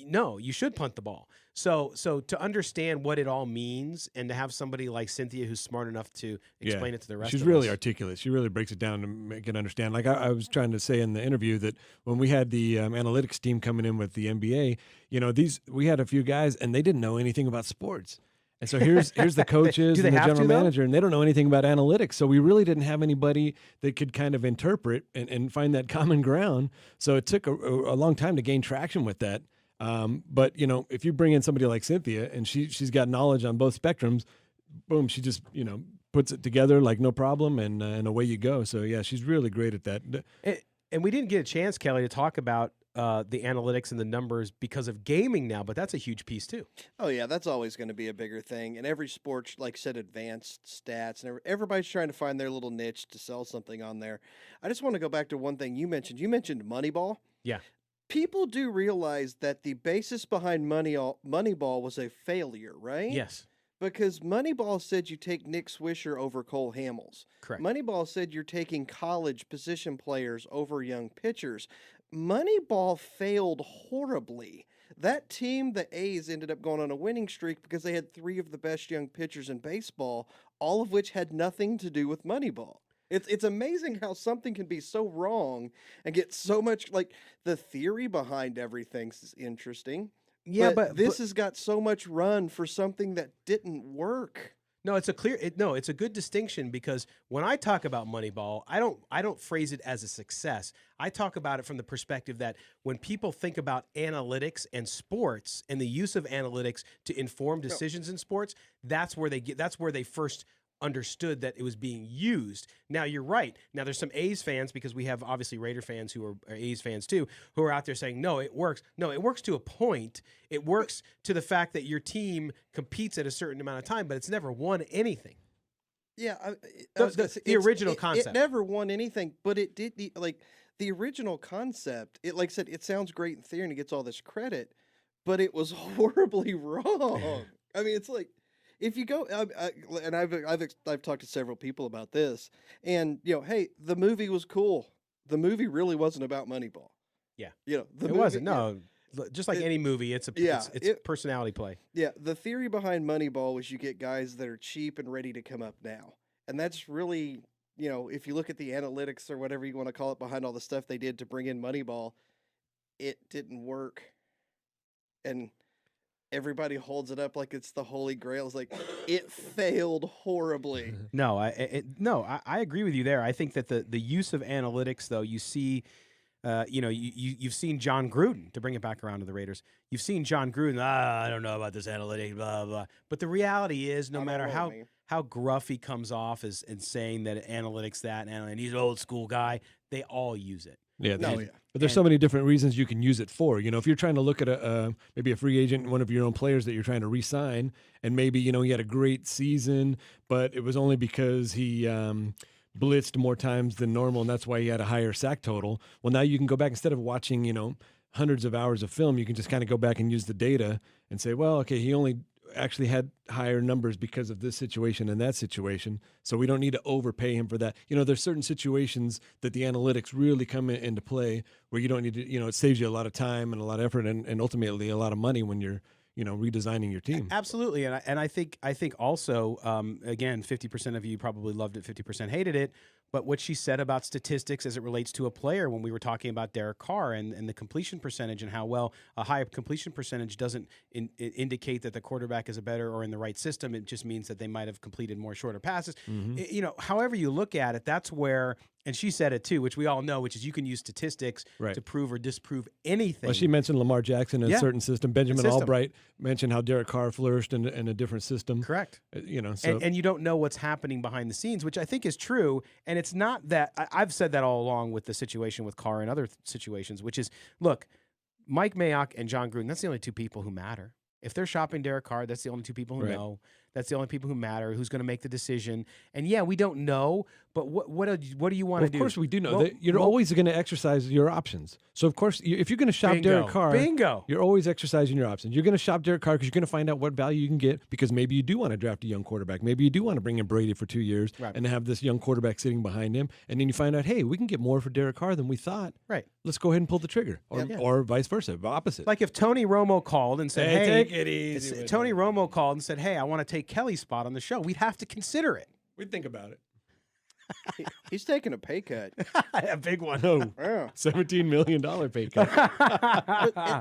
no, you should punt the ball. So to understand what it all means, and to have somebody like Cynthia who's smart enough to explain it to the rest She's of really us. articulate. She really breaks it down to make it understand. Like I was trying to say in the interview that when we had the analytics team coming in with the NBA, you know, we had a few guys and they didn't know anything about sports. And so here's the coaches Do they and the have general to, though? manager, and they don't know anything about analytics. So we really didn't have anybody that could kind of interpret and find that common ground. So it took a long time to gain traction with that. But, you know, if you bring in somebody like Cynthia and she's got knowledge on both spectrums, boom, she just, you know, puts it together like no problem, and away you go. So, yeah, she's really great at that. And we didn't get a chance, Kelly, to talk about the analytics and the numbers because of gaming now, but that's a huge piece too. Oh, yeah, that's always going to be a bigger thing. And every sport, like I said, advanced stats, and everybody's trying to find their little niche to sell something on there. I just want to go back to one thing you mentioned. You mentioned Moneyball. Yeah. people do realize that the basis behind Moneyball was a failure, right? Yes. Because Moneyball said you take Nick Swisher over Cole Hamels. Correct. Moneyball said you're taking college position players over young pitchers. Moneyball failed horribly. That team, the A's, ended up going on a winning streak because they had 3 of the best young pitchers in baseball, all of which had nothing to do with Moneyball. It's amazing how something can be so wrong and get so much, like, the theory behind everything's interesting. Yeah, but this has got so much run for something that didn't work. No, it's a good distinction, because when I talk about Moneyball, I don't phrase it as a success. I talk about it from the perspective that when people think about analytics and sports and the use of analytics to inform decisions in sports, that's where they first understood that it was being used. Now, you're right. Now, there's some A's fans, because we have obviously Raider fans who are A's fans too, who are out there saying, no, it works. No, it works to a point. It works to the fact that your team competes at a certain amount of time, but it's never won anything. Yeah. The original concept. It never won anything, but it did, the original concept, like I said, it sounds great in theory and it gets all this credit, but it was horribly wrong. I mean, it's like, if you go, and I've talked to several people about this, and hey, the movie was cool. The movie really wasn't about Moneyball. Yeah, the movie wasn't. No, just like any movie, it's a personality play. Yeah, the theory behind Moneyball was you get guys that are cheap and ready to come up now, and that's really, if you look at the analytics or whatever you want to call it behind all the stuff they did to bring in Moneyball, it didn't work, and everybody holds it up like it's the holy grail. It's like, it failed horribly. No, I agree with you there. I think that the use of analytics, though, you see, you've seen John Gruden, to bring it back around to the Raiders. You've seen John Gruden. I don't know about this analytics, blah blah. But the reality is, no matter how gruff he comes off as in saying that analytics and he's an old school guy, they all use it. Yeah, but there's so many different reasons you can use it for. If you're trying to look at maybe a free agent, one of your own players that you're trying to re-sign, and maybe he had a great season, but it was only because he blitzed more times than normal, and that's why he had a higher sack total. Well, now you can go back, instead of watching hundreds of hours of film, you can just kind of go back and use the data and say, well, okay, he only actually had higher numbers because of this situation and that situation, so we don't need to overpay him for that. There's certain situations that the analytics really come into play where you don't need to, it saves you a lot of time and a lot of effort and ultimately a lot of money when you're redesigning your team. Absolutely, and I think also, again, 50% of you probably loved it, 50% hated it. But what she said about statistics as it relates to a player, when we were talking about Derek Carr and the completion percentage, and how well a high completion percentage doesn't indicate that the quarterback is a better or in the right system. It just means that they might have completed more shorter passes. Mm-hmm. However you look at it, that's where. And she said it too, which we all know, which is you can use statistics to prove or disprove anything. Well, she mentioned Lamar Jackson in a certain system. Benjamin Allbright mentioned how Derek Carr flourished in a different system. Correct. So. And you don't know what's happening behind the scenes, which I think is true. And it's not that I've said that all along with the situation with Carr and other situations, which is, look, Mike Mayock and John Gruden, that's the only 2 people who matter. If they're shopping Derek Carr, that's the only 2 people who know. That's the only people who matter, who's going to make the decision. And yeah, we don't know, but what do you want to do? Of course we do know. That you're always going to exercise your options. So of course, if you're going to shop Derek Carr, you're always exercising your options. You're going to shop Derek Carr because you're going to find out what value you can get, because maybe you do want to draft a young quarterback. Maybe you do want to bring in Brady for 2 years and have this young quarterback sitting behind him. And then you find out, hey, we can get more for Derek Carr than we thought. Right. Let's go ahead and pull the trigger. Or vice versa, opposite. Like if Tony Romo called and said, hey, take it easy. Tony Romo called and said, hey, I want to take Kelly's spot on the show. We'd have to consider it. We'd think about it. He's taking a pay cut. A big one. Oh, yeah. $17 million pay cut.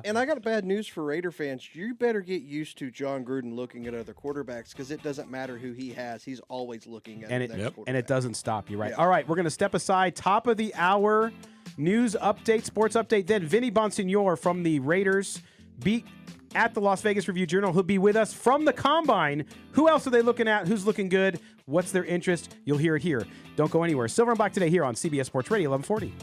and I got bad news for Raider fans. You better get used to John Gruden looking at other quarterbacks, because it doesn't matter who he has. He's always looking at the next quarterback. And it doesn't stop. You're right. Yeah. All right, we're going to step aside. Top of the hour, news update, sports update. Then Vinny Bonsignore from the Raiders beat at the Las Vegas Review-Journal. He'll be with us from the Combine. Who else are they looking at? Who's looking good? What's their interest? You'll hear it here. Don't go anywhere. Silver and Black today here on CBS Sports Radio 1140.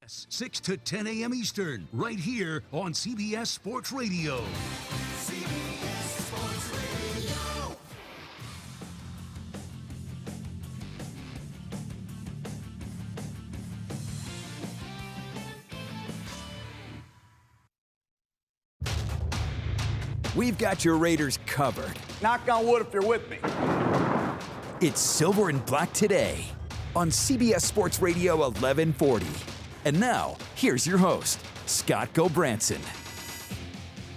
6 to 10 a.m. Eastern, right here on CBS Sports Radio. CBS Sports Radio. We've got your Raiders covered. Knock on wood if you're with me. It's Silver and Black Today on CBS Sports Radio 1140. And now, here's your host, Scott Gobranson.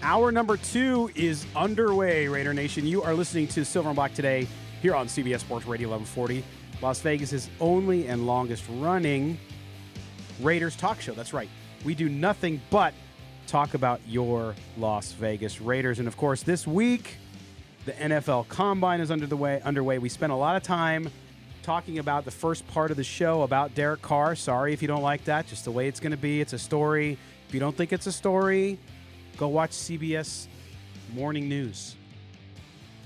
Hour number 2 is underway, Raider Nation. You are listening to Silver and Black Today here on CBS Sports Radio 1140, Las Vegas's only and longest running Raiders talk show. That's right. We do nothing but talk about your Las Vegas Raiders. And of course, this week, the NFL Combine is underway. We spent a lot of time talking about the first part of the show about Derek Carr. Sorry if you don't like that, just the way it's going to be. It's a story. If you don't think it's a story, go watch CBS Morning News.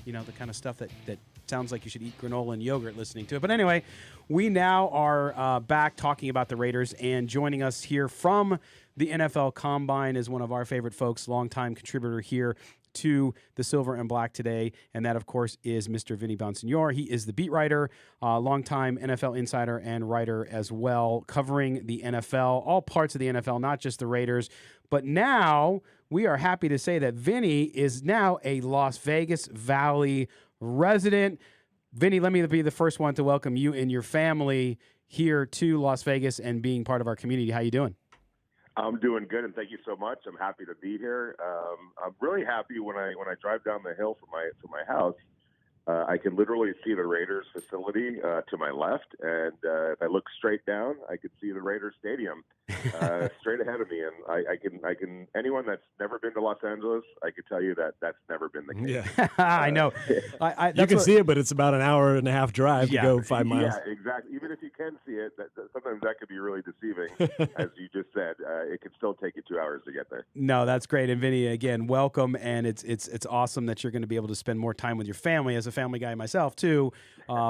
You know, the kind of stuff that sounds like you should eat granola and yogurt listening to it. But anyway, we now are back talking about the Raiders, and joining us here from the NFL Combine is one of our favorite folks, longtime contributor here to the Silver and Black Today, and that, of course, is Mr. Vinny Bonsignore. He is the beat writer, longtime NFL insider and writer as well, covering the NFL, all parts of the NFL, not just the Raiders. But now we are happy to say that Vinny is now a Las Vegas Valley resident. Vinny, let me be the first one to welcome you and your family here to Las Vegas and being part of our community. How you doing? I'm doing good, and thank you so much. I'm happy to be here. I'm really happy when I drive down the hill from my house. I can literally see the Raiders facility to my left, and if I look straight down, I can see the Raiders stadium straight ahead of me. And I can anyone that's never been to Los Angeles, I can tell you that that's never been the case. Yeah, I know. You can see it, but it's about an hour and a half drive to go 5 miles. Yeah, exactly. Even if you can see it, sometimes that could be really deceiving. As you just said, it can still take you 2 hours to get there. No, that's great. And Vinny, again, welcome. And it's awesome that you're going to be able to spend more time with your family. As a family guy myself too,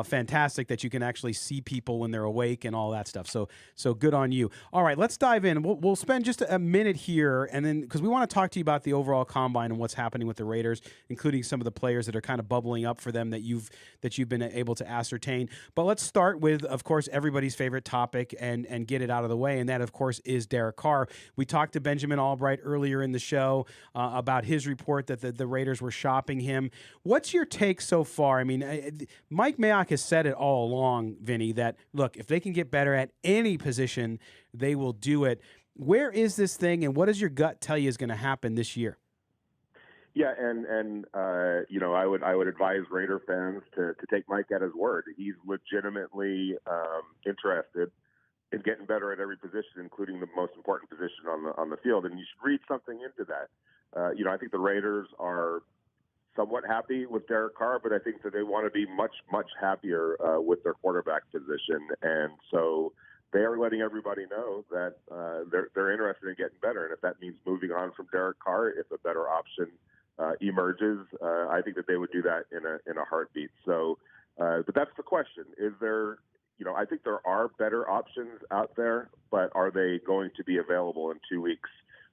fantastic that you can actually see people when they're awake and all that stuff. So good on you. All right, let's dive in. We'll spend just a minute here, and then because we want to talk to you about the overall combine and what's happening with the Raiders, including some of the players that are kind of bubbling up for them that you've been able to ascertain. But let's start with, of course, everybody's favorite topic and get it out of the way, and that, of course, is Derek Carr. We talked to Benjamin Allbright earlier in the show about his report that the Raiders were shopping him. What's your take so far? I mean, Mike Mayock has said it all along, Vinny, that, look, if they can get better at any position, they will do it. Where is this thing, and what does your gut tell you is going to happen this year? Yeah, and I would advise Raider fans to take Mike at his word. He's legitimately interested in getting better at every position, including the most important position on the field. And you should read something into that. I think the Raiders are somewhat happy with Derek Carr, but I think that they want to be much, much happier with their quarterback position. And so they are letting everybody know that they're interested in getting better. And if that means moving on from Derek Carr, if a better option emerges, I think that they would do that in a heartbeat. So, but that's the question. Is there, I think there are better options out there, but are they going to be available in 2 weeks,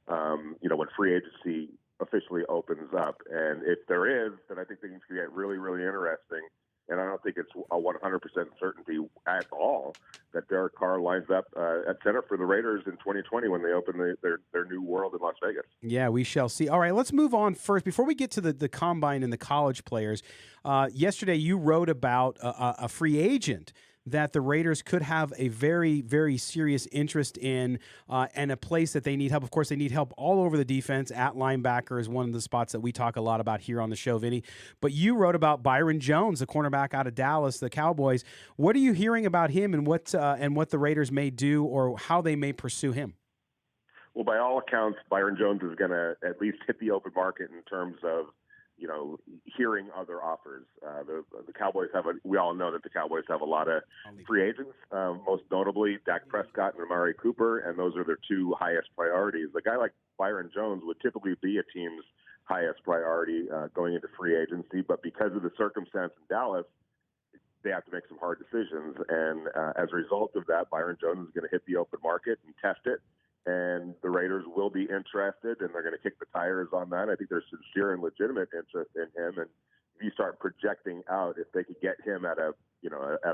when free agency officially opens up? And if there is, then I think things can get really, really interesting. And I don't think it's a 100% certainty at all that Derek Carr lines up at center for the Raiders in 2020 when they open their new world in Las Vegas. Yeah, we shall see. All right, let's move on first. Before we get to the combine and the college players, yesterday you wrote about a free agent that the Raiders could have a very, very serious interest in and a place that they need help. Of course, they need help all over the defense. At linebacker is one of the spots that we talk a lot about here on the show, Vinny. But you wrote about Byron Jones, the cornerback out of Dallas, the Cowboys. What are you hearing about him and what the Raiders may do or how they may pursue him? Well, by all accounts, Byron Jones is going to at least hit the open market in terms of hearing other offers. The Cowboys we all know that the Cowboys have a lot of free agents, most notably Dak Prescott and Amari Cooper, and those are their two highest priorities. A guy like Byron Jones would typically be a team's highest priority going into free agency, but because of the circumstance in Dallas, they have to make some hard decisions. And as a result of that, Byron Jones is going to hit the open market and test it. And the Raiders will be interested, and they're going to kick the tires on that. I think there's sincere and legitimate interest in him. And if you start projecting out, if they could get him at a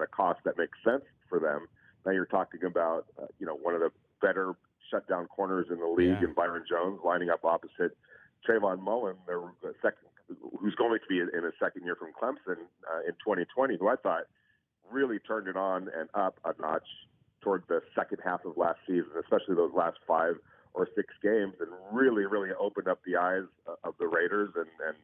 cost that makes sense for them, now you're talking about one of the better shutdown corners in the league, and Byron Jones lining up opposite Trayvon Mullen, who's going to be in his second year from Clemson in 2020, who I thought really turned it on and up a notch toward the second half of last season, especially those last 5 or 6 games, and really, really opened up the eyes of the Raiders and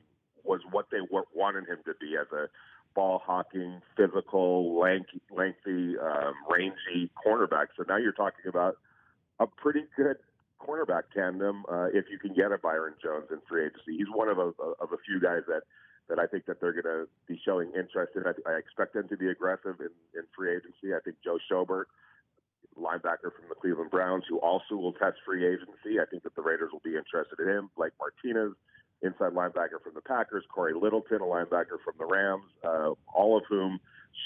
was what they wanted him to be as a ball-hawking, physical, lanky, rangy cornerback. So now you're talking about a pretty good cornerback tandem if you can get a Byron Jones in free agency. He's one of a few guys that I think that they're going to be showing interest in. I expect them to be aggressive in free agency. I think Joe Schobert, linebacker from the Cleveland Browns, who also will test free agency, I think that the Raiders will be interested in him. Blake Martinez, inside linebacker from the Packers, Corey Littleton, a linebacker from the Rams, all of whom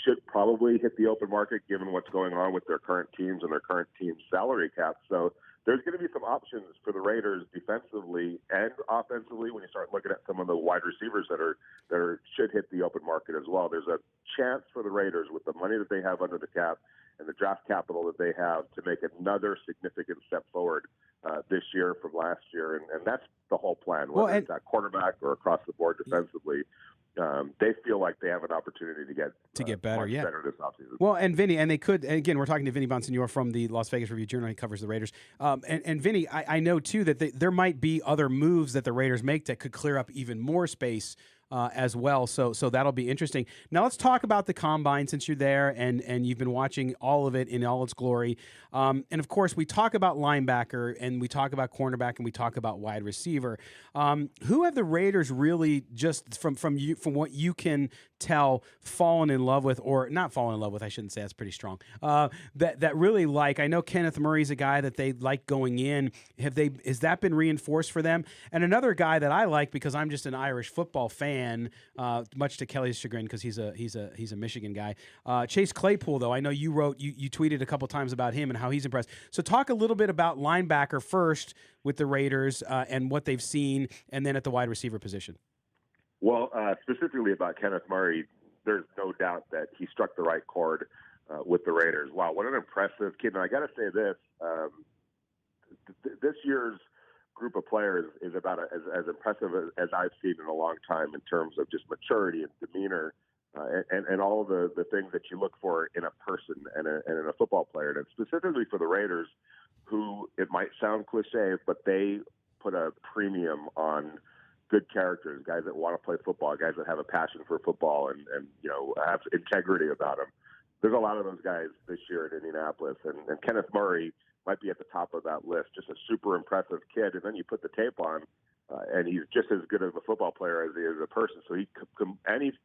should probably hit the open market given what's going on with their current teams and their current team's salary cap. So there's going to be some options for the Raiders defensively and offensively when you start looking at some of the wide receivers that should hit the open market as well. There's a chance for the Raiders with the money that they have under the cap and the draft capital that they have to make another significant step forward this year from last year. And that's the whole plan, whether it's at quarterback or across the board defensively. They feel like they have an opportunity to get better, better this offseason. Well, and Vinny, and they could, and again, we're talking to Vinny Bonsignore from the Las Vegas Review-Journal. He covers the Raiders. And Vinny, I know, too, that there might be other moves that the Raiders make that could clear up even more space as well. So that'll be interesting. Now let's talk about the Combine since you're there and you've been watching all of it in all its glory. And, of course, we talk about linebacker and we talk about cornerback and we talk about wide receiver. Who have the Raiders really just from what you can tell fallen in love with, or not fallen in love with, I shouldn't say, that's pretty strong, that really like? I know Kenneth Murray's a guy that they like going in. Has that been reinforced for them? And another guy that I like because I'm just an Irish football fan, much to Kelly's chagrin because he's a Michigan guy. Chase Claypool, though, I know you tweeted a couple times about him and how he's impressed. So talk a little bit about linebacker first with the Raiders and what they've seen, and then at the wide receiver position. Well, specifically about Kenneth Murray, there's no doubt that he struck the right chord with the Raiders. Wow, what an impressive kid. And I got to say this, this year's group of players is about as impressive as I've seen in a long time in terms of just maturity and demeanor and all of the things that you look for in a person and in a football player. And specifically for the Raiders, who, it might sound cliche, but they put a premium on good characters, guys that want to play football, guys that have a passion for football and have integrity about them. There's a lot of those guys this year in Indianapolis, and Kenneth Murray might be at the top of that list. Just a super impressive kid, and then you put the tape on, and he's just as good of a football player as he is a person. So he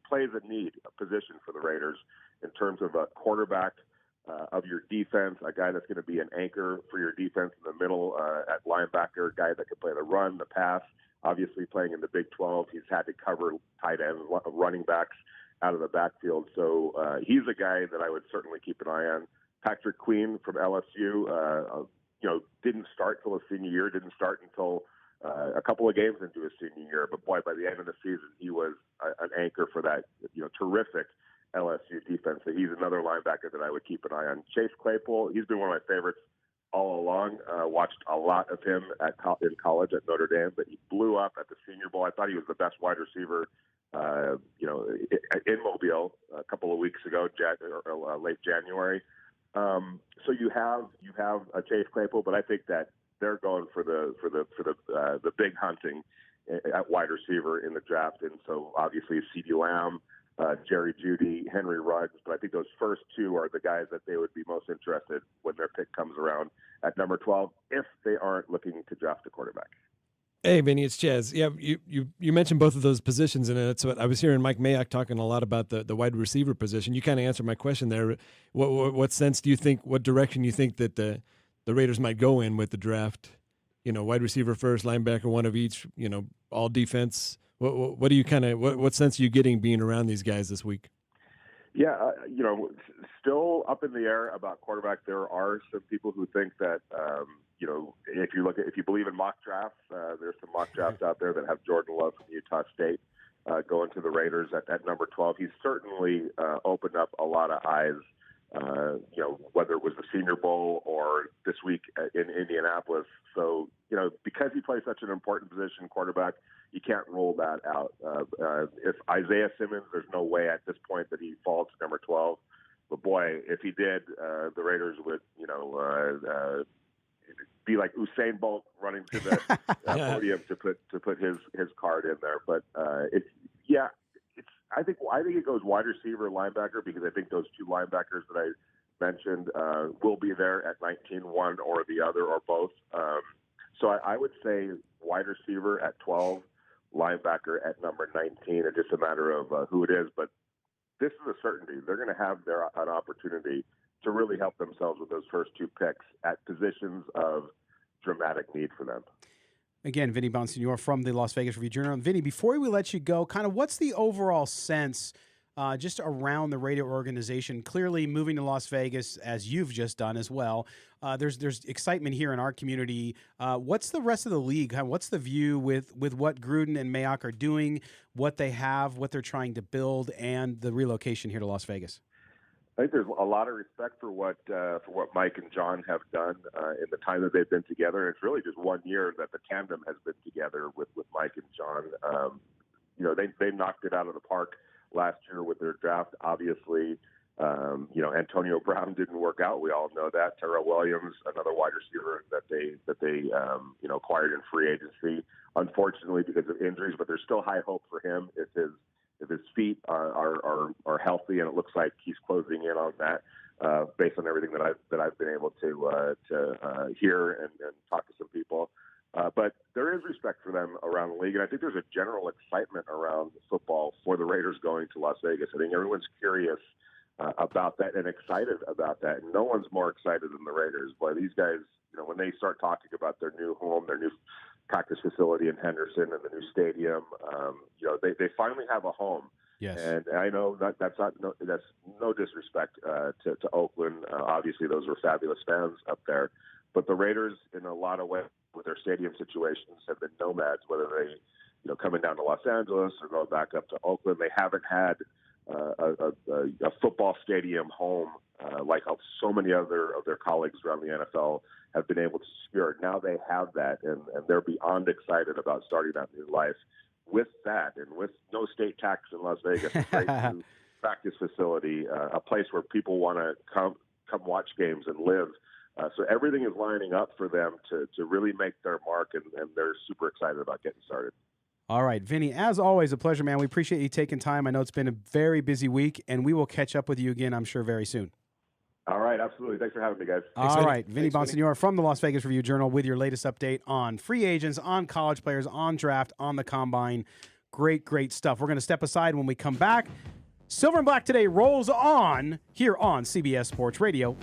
plays a need, a position for the Raiders in terms of a quarterback of your defense, a guy that's going to be an anchor for your defense in the middle at linebacker, a guy that can play the run, the pass. Obviously, playing in the Big 12, he's had to cover tight ends, running backs out of the backfield. So he's a guy that I would certainly keep an eye on. Patrick Queen from LSU, didn't start till his senior year, didn't start until a couple of games into his senior year. But, boy, by the end of the season, he was an anchor for that terrific LSU defense. So he's another linebacker that I would keep an eye on. Chase Claypool, he's been one of my favorites all along. Watched a lot of him in college at Notre Dame, but he blew up at the Senior Bowl. I thought he was the best wide receiver, in Mobile a couple of weeks ago, late January. So you have a Chase Claypool, but I think that they're going for the big hunting at wide receiver in the draft, and so obviously CeeDee Lamb, Jerry Jeudy, Henry Ruggs, but I think those first two are the guys that they would be most interested when their pick comes around at number 12, if they aren't looking to draft a quarterback. Hey, Vinny, it's Chaz. Yeah, you mentioned both of those positions, and that's what I was hearing Mike Mayock talking a lot about the wide receiver position. You kind of answered my question there. What sense do you think, what direction you think that the Raiders might go in with the draft? Wide receiver first, linebacker, one of each, all defense. What do you what sense are you getting being around these guys this week? Yeah, still up in the air about quarterback. There are some people who think that, if you believe in mock drafts, there's some mock drafts out there that have Jordan Love from Utah State going to the Raiders at number 12. He's certainly opened up a lot of eyes, whether it was the Senior Bowl or this week in Indianapolis. So, because he plays such an important position, quarterback, you can't rule that out. If Isaiah Simmons, there's no way at this point that he falls to number 12. But boy, if he did, the Raiders would, be like Usain Bolt running to the podium to put his card in there. But I think it goes wide receiver, linebacker, because I think those two linebackers that I mentioned will be there at 19, one or the other or both. So I would say wide receiver at 12, linebacker at number 19. It's just a matter of who it is. But this is a certainty. They're going to have an opportunity to really help themselves with those first two picks at positions of dramatic need for them. Again, Vinny Bonsignore from the Las Vegas Review-Journal. Vinny, before we let you go, kind of what's the overall sense just around the Raider organization? Clearly moving to Las Vegas, as you've just done as well, there's excitement here in our community. What's the rest of the league? What's the view with what Gruden and Mayock are doing, what they have, what they're trying to build, and the relocation here to Las Vegas? I think there's a lot of respect for what Mike and John have done in the time that they've been together. And it's really just 1 year that the tandem has been together with Mike and John. They knocked it out of the park last year with their draft. Obviously, Antonio Brown didn't work out. We all know that. Terrell Williams, another wide receiver that they acquired in free agency, unfortunately because of injuries. But there's still high hope for him if his feet are healthy, and it looks like he's closing in on that based on everything that I've been able to hear and talk to some people. But there is respect for them around the league, and I think there's a general excitement around football for the Raiders going to Las Vegas. I think everyone's curious about that and excited about that. And no one's more excited than the Raiders. Boy, these guys, when they start talking about their new home, their new practice facility in Henderson and the new stadium, they finally have a home. Yes. And I know that's no disrespect to Oakland. Obviously, those were fabulous fans up there. But the Raiders, in a lot of ways, with their stadium situations, have been nomads. Whether they, coming down to Los Angeles or going back up to Oakland, they haven't had a football stadium home like how so many other of their colleagues around the NFL have been able to secure it. Now they have that, and they're beyond excited about starting that new life with that, and with no state tax in Las Vegas, a great new practice facility, a place where people want to come watch games and live. So everything is lining up for them to really make their mark, and they're super excited about getting started. All right, Vinny, as always, a pleasure, man. We appreciate you taking time. I know it's been a very busy week, and we will catch up with you again, I'm sure, very soon. All right, absolutely. Thanks for having me, guys. All right, Vinny Bonsignore from the Las Vegas Review-Journal with your latest update on free agents, on college players, on draft, on the combine. Great, great stuff. We're going to step aside when we come back. Silver and Black Today rolls on here on CBS Sports Radio.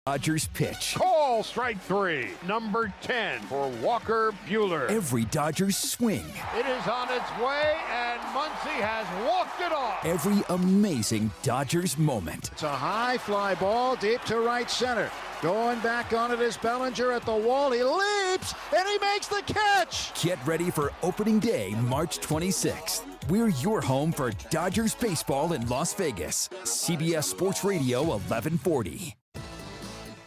Dodgers pitch. Call strike three. Number 10 for Walker Buehler. Every Dodgers swing. It is on its way, and Muncy has walked it off. Every amazing Dodgers moment. It's a high fly ball deep to right center. Going back on it is Bellinger at the wall. He leaps, and he makes the catch. Get ready for opening day, March 26th. We're your home for Dodgers baseball in Las Vegas. CBS Sports Radio 1140.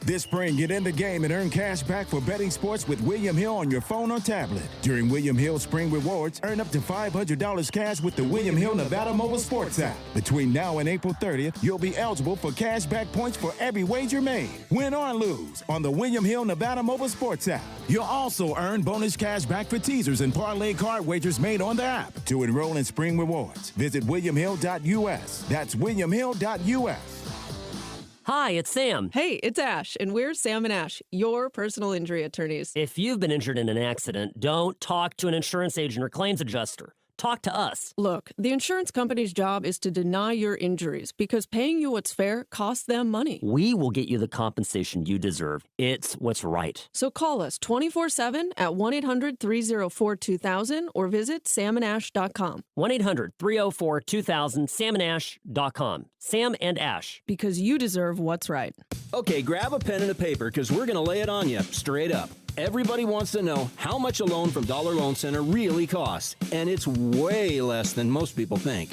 This spring, get in the game and earn cash back for betting sports with William Hill on your phone or tablet. During William Hill Spring Rewards, earn up to $500 cash with the William Hill Nevada Mobile Sports app. Between now and April 30th, you'll be eligible for cash back points for every wager made, win or lose, on the William Hill Nevada Mobile Sports app. You'll also earn bonus cash back for teasers and parlay card wagers made on the app. To enroll in Spring Rewards, visit williamhill.us. That's williamhill.us. Hi, it's Sam. Hey, it's Ash, and we're Sam and Ash, your personal injury attorneys. If you've been injured in an accident, don't talk to an insurance agent or claims adjuster. Talk to us. Look, the insurance company's job is to deny your injuries because paying you what's fair costs them money. We will get you the compensation you deserve. It's what's right. So call us 24/7 at 1-800-304-2000 or visit samanash.com. 1-800-304-2000, samanash.com. Sam and Ash. Because you deserve what's right. Okay, grab a pen and a paper because we're going to lay it on you straight up. Everybody wants to know how much a loan from Dollar Loan Center really costs, and it's way less than most people think.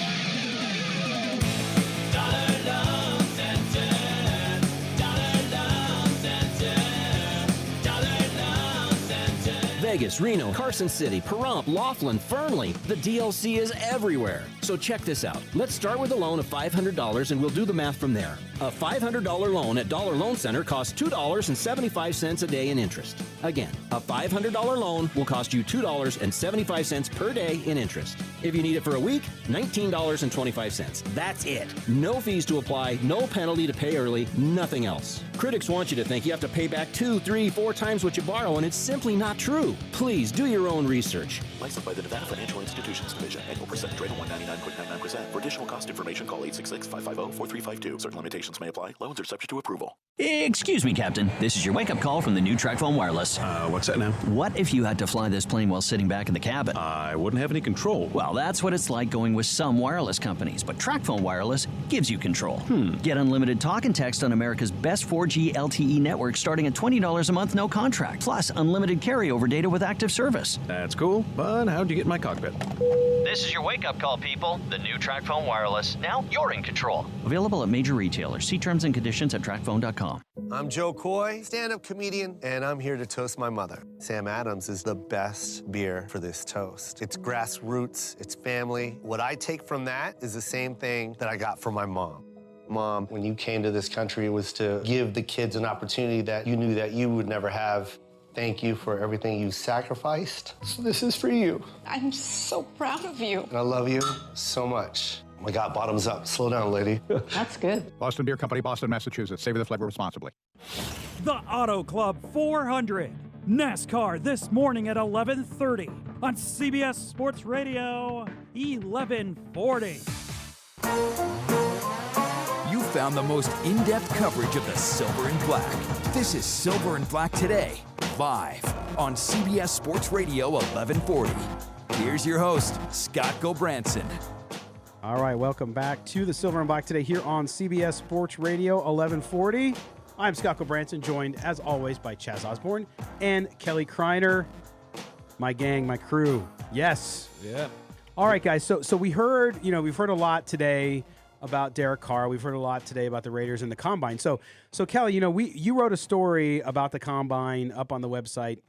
Vegas, Reno, Carson City, Pahrump, Laughlin, Fernley. The DLC is everywhere. So check this out. Let's start with a loan of $500 and we'll do the math from there. A $500 loan at Dollar Loan Center costs $2.75 a day in interest. Again, a $500 loan will cost you $2.75 per day in interest. If you need it for a week, $19.25. That's it. No fees to apply, no penalty to pay early, nothing else. Critics want you to think you have to pay back 2, 3, 4 times what you borrow, and it's simply not true. Please do your own research. Licensed by the Nevada Financial Institutions Division. Annual percentage rate of 199.99%. For additional cost information, call 866-550-4352. Certain limitations may apply. Loans are subject to approval. Excuse me, Captain. This is your wake-up call from the new TracFone Wireless. What's that now? What if you had to fly this plane while sitting back in the cabin? I wouldn't have any control. Well, that's what it's like going with some wireless companies, but TracFone Wireless gives you control. Get unlimited talk and text on America's best 4G LTE network starting at $20 a month, no contract. Plus, unlimited carryover data with active service. That's cool, but how'd you get in my cockpit? This is your wake-up call, people. The new TracFone Wireless. Now you're in control. Available at major retailers. See terms and conditions at TracFone.com. I'm Joe Coy, stand-up comedian, and I'm here to toast my mother. Sam Adams is the best beer for this toast. It's grassroots, it's family. What I take from that is the same thing that I got from my mom. Mom, when you came to this country, it was to give the kids an opportunity that you knew that you would never have. Thank you for everything you sacrificed. So this is for you. I'm so proud of you. And I love you so much. Oh my God, bottoms up. Slow down, lady. That's good. Boston Beer Company, Boston, Massachusetts. Savor the flavor responsibly. The Auto Club 400. NASCAR this morning at 11:30 on CBS Sports Radio 1140. You found the most in-depth coverage of the Silver and Black. This is Silver and Black Today, live on CBS Sports Radio 1140. Here's your host, Scott Gobranson. All right, welcome back to the Silver and Black Today here on CBS Sports Radio 1140. I'm Scott Gobranson, joined as always by Chaz Osborne and Kelly Kreiner. My gang, my crew. Yes. Yeah. All right, guys. So we've heard a lot today about Derek Carr. We've heard a lot today about the Raiders and the Combine. So Kelly, you wrote a story about the Combine up on the website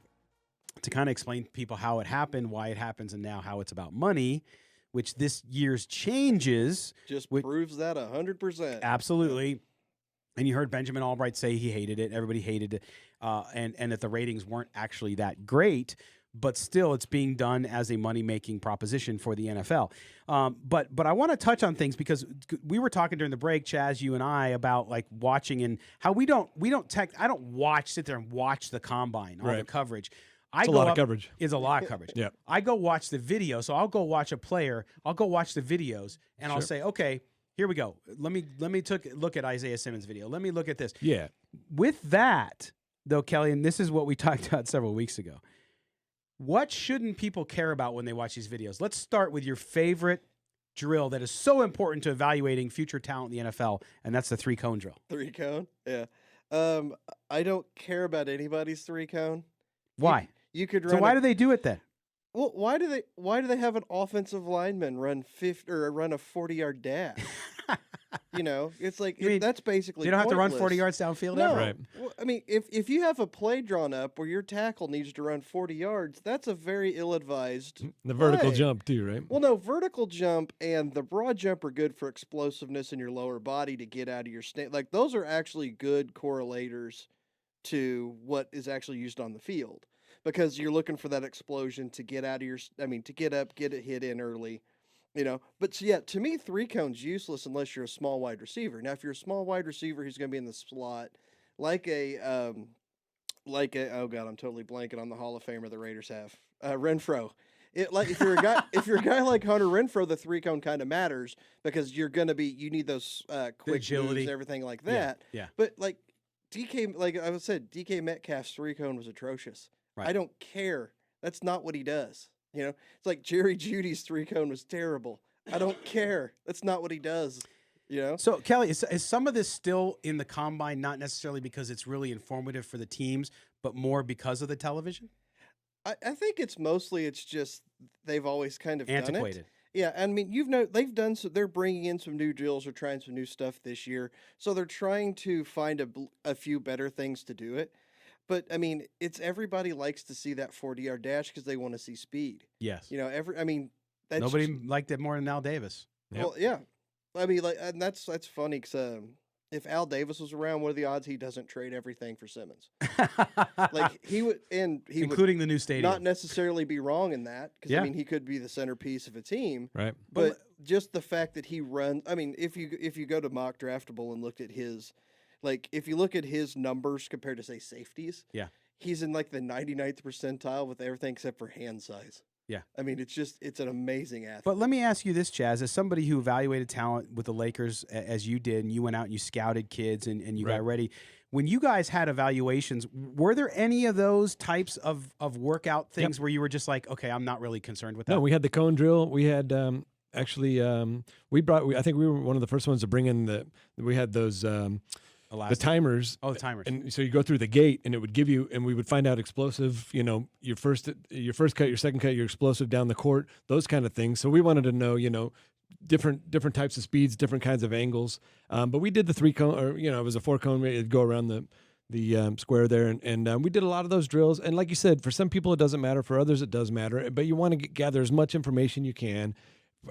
to kind of explain to people how it happened, why it happens, and now how it's about money, which this year's changes just proves that 100%. Absolutely. And you heard Benjamin Allbright say he hated it. Everybody hated it, and that the ratings weren't actually that great. But still, it's being done as a money-making proposition for the NFL. But I want to touch on things because we were talking during the break, Chaz, you and I, about like watching and how I don't sit there and watch the Combine, all the coverage. It's a lot of coverage. Is a lot of coverage. Yeah. I go watch the video, so I'll go watch a player. I'll go watch the videos, and I'll say, okay, here we go. Let me look at Isaiah Simmons' video. Let me look at this. Yeah. With that, though, Kelly, and this is what we talked about several weeks ago. What shouldn't people care about when they watch these videos? Let's start with your favorite drill that is so important to evaluating future talent in the NFL, and that's the 3-cone drill. 3-cone? Yeah. I don't care about anybody's 3-cone. Why? You could run. So why do they do it then? Well, why do they have an offensive lineman run a 40-yard dash? It's like that's basically you don't pointless. have to run 40 yards downfield. No, right? Well, I mean, if you have a play drawn up where your tackle needs to run 40 yards, that's a very ill-advised. The vertical play. jump too, right? Well, no, vertical jump and the broad jump are good for explosiveness in your lower body to get out of your stand. Like those are actually good correlators to what is actually used on the field. Because you're looking for that explosion to get out of to get up, get it hit in early, But to me, 3-cone's useless unless you're a small wide receiver. Now, if you're a small wide receiver who's going to be in the slot, oh God, I'm totally blanking on the Hall of Famer the Raiders have, Renfro. if you're a guy like Hunter Renfrow, the 3-cone kind of matters because you need those quick agility, moves, everything like that. Yeah. But like I said, DK Metcalf's 3-cone was atrocious. Right. I don't care. That's not what he does. It's like Jerry Jeudy's 3-cone was terrible. I don't care. That's not what he does. So, Kelly, is some of this still in the combine, not necessarily because it's really informative for the teams, but more because of the television? I think it's just they've always kind of antiquated. Done it. Yeah, I mean, they've done so. They're bringing in some new drills or trying some new stuff this year, so they're trying to find a few better things to do it. But I mean, everybody likes to see that 40-yard dash because they want to see speed. Yes. Nobody liked it more than Al Davis. Yep. Well, yeah. I mean, and that's funny because if Al Davis was around, what are the odds he doesn't trade everything for Simmons? He would, including the new stadium. Not necessarily be wrong in that because I mean he could be the centerpiece of a team, right? But just the fact that he runs. I mean, if you go to Mock Draftable and looked at his, if you look at his numbers compared to say safeties, he's in the 99th percentile with everything except for hand size. Yeah. I mean, it's an amazing athlete. But let me ask you this, Chaz, as somebody who evaluated talent with the Lakers as you did, and you went out and you scouted kids and you got ready, when you guys had evaluations, were there any of those types of workout things where you were just like, okay, I'm not really concerned with that? No, we had the cone drill. We had I think we were one of the first ones to bring in we had those the timers. Oh, the timers. And so you go through the gate and it would give you, and we would find out explosive, your first cut, your second cut, your explosive down the court, those kind of things. So we wanted to know, different types of speeds, different kinds of angles. But we did the 3-cone, or, it was a 4-cone, it'd go around the square there. And we did a lot of those drills. And like you said, for some people it doesn't matter, for others it does matter, but you want to gather as much information you can.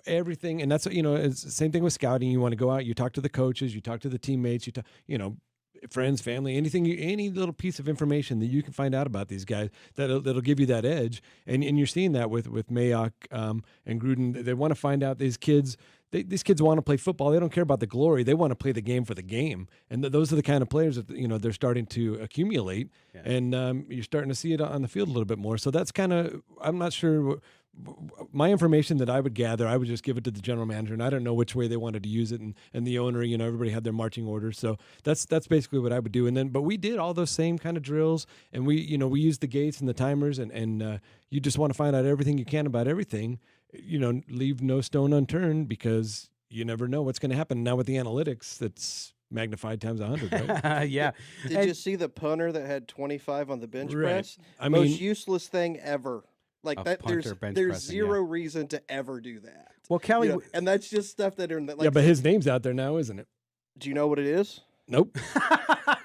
Everything, and that's it's the same thing with scouting. You want to go out, you talk to the coaches, you talk to the teammates, you talk, friends, family, any little piece of information that you can find out about these guys that'll give you that edge. And you're seeing that with Mayock and Gruden. They want to find out these kids. These kids want to play football. They don't care about the glory. They want to play the game for the game. And those are the kind of players that they're starting to accumulate. Yeah. And you're starting to see it on the field a little bit more. So that's kind of, I'm not sure. My information that I would gather, I would just give it to the general manager, and I don't know which way they wanted to use it, and the owner, everybody had their marching orders. So that's basically what I would do. But we did all those same kind of drills, and we used the gates and the timers, and you just want to find out everything you can about everything. Leave no stone unturned because you never know what's going to happen. Now with the analytics, that's magnified times 100, right? Yeah. Did you see the punter that had 25 on the bench press? I Most mean, useless thing ever. There's zero reason to ever do that. Well, Kelly, and that's just stuff that are but his name's out there now, isn't it? Do you know what it is? Nope.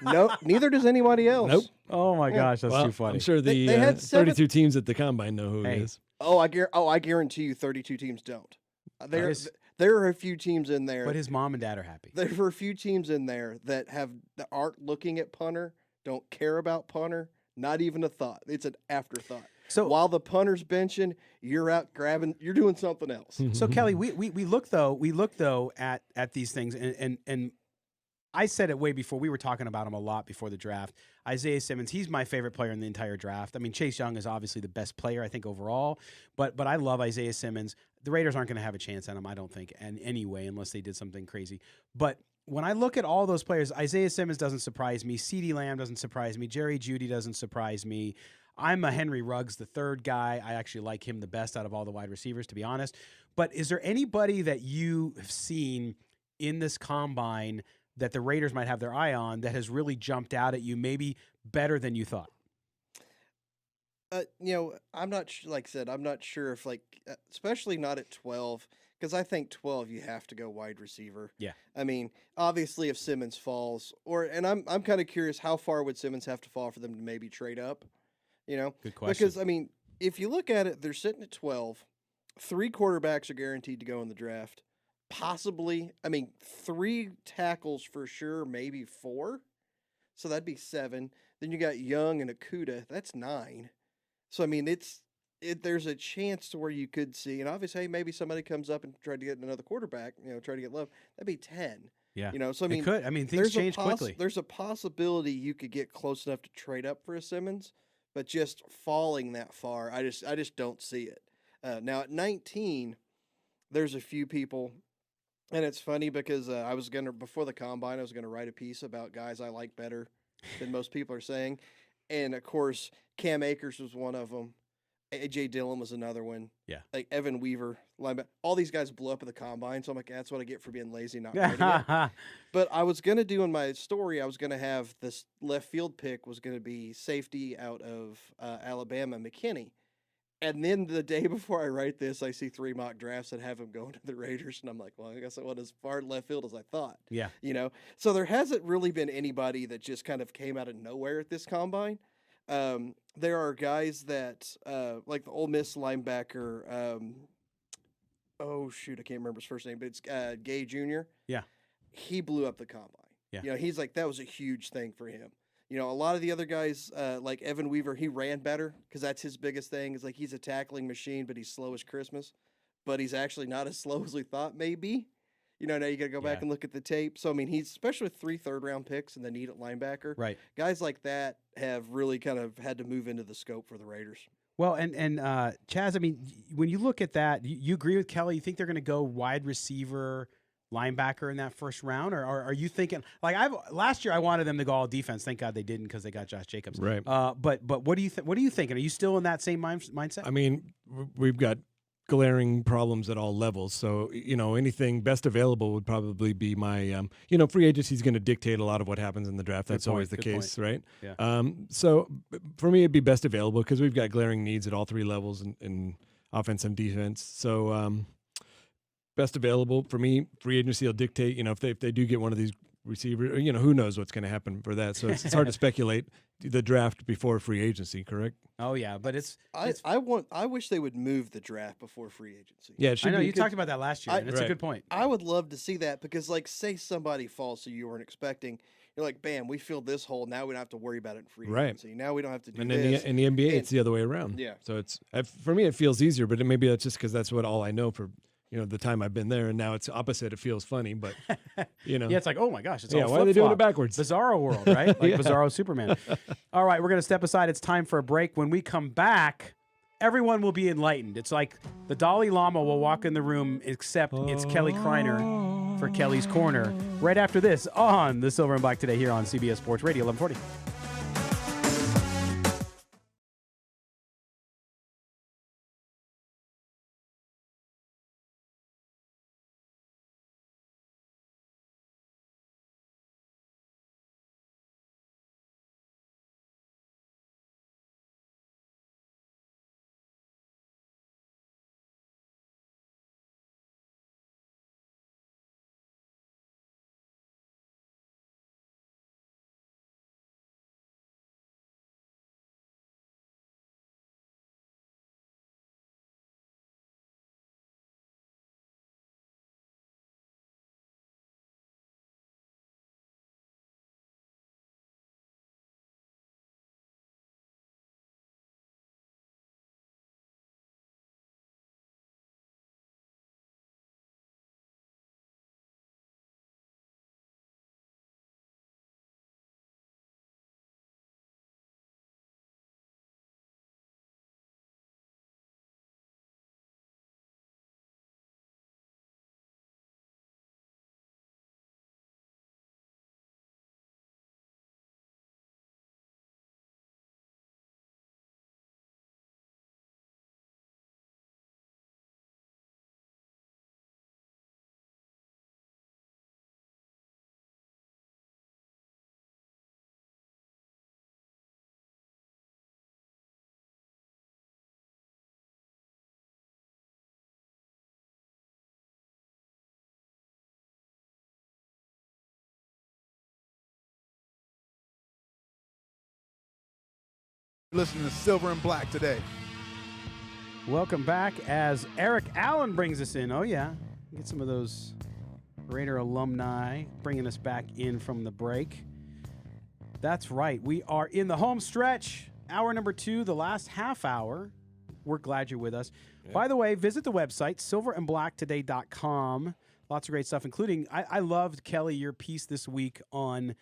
No, neither does anybody else. Nope. Oh my gosh, that's too funny. I'm sure the they had 32 teams at the combine know who he is. Oh, I guarantee you, 32 teams don't. There are a few teams in there, but his mom and dad are happy. There are a few teams in there that aren't looking at punter, don't care about punter, not even a thought. It's an afterthought. So while the punter's benching, you're out grabbing, you're doing something else. So Kelly, we look though at these things, and I said it way before. We were talking about him a lot before the draft. Isaiah Simmons, he's my favorite player in the entire draft. I mean, Chase Young is obviously the best player, I think, overall, but I love Isaiah Simmons. The Raiders aren't going to have a chance at him, I don't think, and anyway, unless they did something crazy. But when I look at all those players, Isaiah Simmons doesn't surprise me. CeeDee Lamb doesn't surprise me. Jerry Jeudy doesn't surprise me. I'm a Henry Ruggs, the third guy. I actually like him the best out of all the wide receivers, to be honest. But is there anybody that you have seen in this combine that the Raiders might have their eye on that has really jumped out at you, maybe better than you thought? I'm not like I said, I'm not sure if especially not at 12, because I think 12 you have to go wide receiver. Yeah. I mean, obviously if Simmons falls, and I'm kind of curious how far would Simmons have to fall for them to maybe trade up? Good question. Because I mean, if you look at it, they're sitting at 12. 3 quarterbacks are guaranteed to go in the draft. Possibly, 3 tackles for sure, maybe 4. So that'd be 7. Then you got Young and Okudah. That's 9. So I mean, there's a chance to where you could see, and obviously, hey, maybe somebody comes up and try to get another quarterback. Try to get love. That'd be 10. Yeah. So I mean, it could. I mean, things change quickly. There's a possibility you could get close enough to trade up for a Simmons, but just falling that far, I just don't see it. Now at 19, there's a few people, and it's funny because I was before the combine, I was gonna write a piece about guys I like better than most people are saying, and of course Cam Akers was one of them. A.J. Dillon was another one. Yeah. Like Evan Weaver, linebacker. All these guys blew up at the combine, so I'm like, that's what I get for being lazy, not writing it. But I was going to do in my story, I was going to have this left field pick was going to be safety out of Alabama, McKinney. And then the day before I write this, I see 3 mock drafts that have him going to the Raiders, and I'm like, well, I guess I went as far left field as I thought. Yeah. You know? So there hasn't really been anybody that just kind of came out of nowhere at this combine. There are guys that, like the Ole Miss linebacker, oh shoot, I can't remember his first name, but it's Gay Jr. Yeah. He blew up the combine. Yeah. You know, he's like, that was a huge thing for him. You know, a lot of the other guys, like Evan Weaver, he ran better because that's his biggest thing. Is like he's a tackling machine, but he's slow as Christmas. But he's actually not as slow as we thought maybe. You know, now you got to go back and look at the tape. So, I mean, he's especially with 3 third-round picks and the need at linebacker. Right. Guys like that have really kind of had to move into the scope for the Raiders. Well, and Chaz, I mean, when you look at that, you agree with Kelly? You think they're going to go wide receiver, linebacker in that first round, or are you thinking like last year I wanted them to go all defense. Thank God they didn't because they got Josh Jacobs. Right. But what do you what are you thinking? Are you still in that same mindset? I mean, we've got glaring problems at all levels. So, you know, anything best available would probably be my, you know, free agency is going to dictate a lot of what happens in the draft. That's always the case, right? Yeah. So for me, it'd be best available because we've got glaring needs at all 3 levels in offense and defense. So best available for me, free agency will dictate, you know, if they do get one of these receivers, you know, who knows what's going to happen for that. So it's hard to speculate the draft before free agency, correct? Oh yeah, but I wish they would move the draft before free agency. Yeah, it should I know be. you talked about that last year, and it's a good point. I would love to see that because, like, say somebody falls so you weren't expecting, you're like, bam, we filled this hole. Now we don't have to worry about it in free agency. Now we don't have to do this. In the NBA, it's the other way around. Yeah. So it's for me, it feels easier, but maybe that's just because that's what all I know for. You know, the time I've been there, and now it's opposite. It feels funny, but, you know. Yeah, it's like, oh, my gosh. It's all all why are they doing it flip-flop. backwards? Bizarro world, right? Like Bizarro Superman. All right, we're going to step aside. It's time for a break. When we come back, everyone will be enlightened. It's like the Dalai Lama will walk in the room, except it's Kelly Kreiner for Kelly's Corner. Right after this on the Silver and Black Today here on CBS Sports Radio 1140. Listening to Silver and Black Today. Welcome back as Eric Allen brings us in. Oh, yeah. Get some of those Raider alumni bringing us back in from the break. That's right. We are in the home stretch. Hour number 2, the last half hour. We're glad you're with us. Yeah. By the way, visit the website, silverandblacktoday.com. Lots of great stuff, including, I loved, Kelly, your piece this week on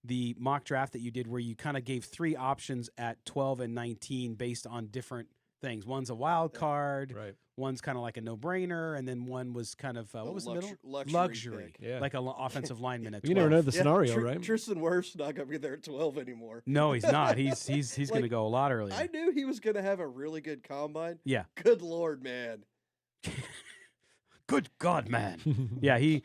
the mock draft that you did where you kind of gave 3 options at 12 and 19 based on different things. One's a wild card. Right. One's kind of like a no-brainer, and then one was kind of what was the middle? Luxury pick. Yeah. Like an offensive lineman at 12. You never know the scenario, right? Tristan Wirf's not going to be there at 12 anymore. No, he's not. He's Like, going to go a lot earlier. I knew he was going to have a really good combine. Yeah. Good Lord, man. Good God, man. Yeah, he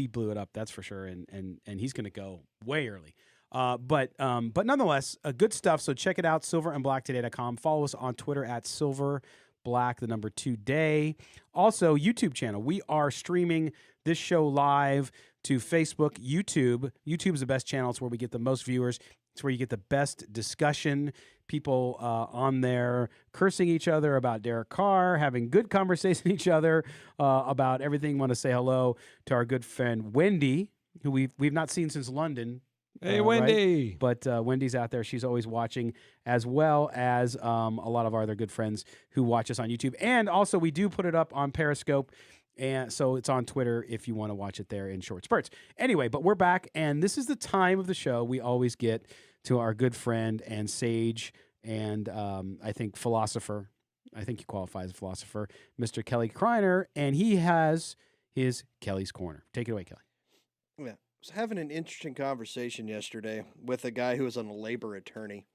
blew it up. That's for sure, and he's going to go way early. But nonetheless, good stuff. So check it out, silverandblacktoday.com. Follow us on Twitter at silverblack2day. Also, YouTube channel. We are streaming this show live to Facebook, YouTube. YouTube is the best channel. It's where we get the most viewers. It's where you get the best discussion. People on there cursing each other about Derek Carr, having good conversation with each other about everything. Want to say hello to our good friend Wendy, who we've not seen since London. Hey, Wendy. Right? But Wendy's out there. She's always watching, as well as a lot of our other good friends who watch us on YouTube. And also, we do put it up on Periscope. And so it's on Twitter if you want to watch it there in short spurts. Anyway, but we're back, and this is the time of the show we always get to our good friend and sage and I think philosopher. I think he qualifies as a philosopher, Mr. Kelly Kreiner, and he has his Kelly's Corner. Take it away, Kelly. Yeah. I was having an interesting conversation yesterday with a guy who was a labor attorney,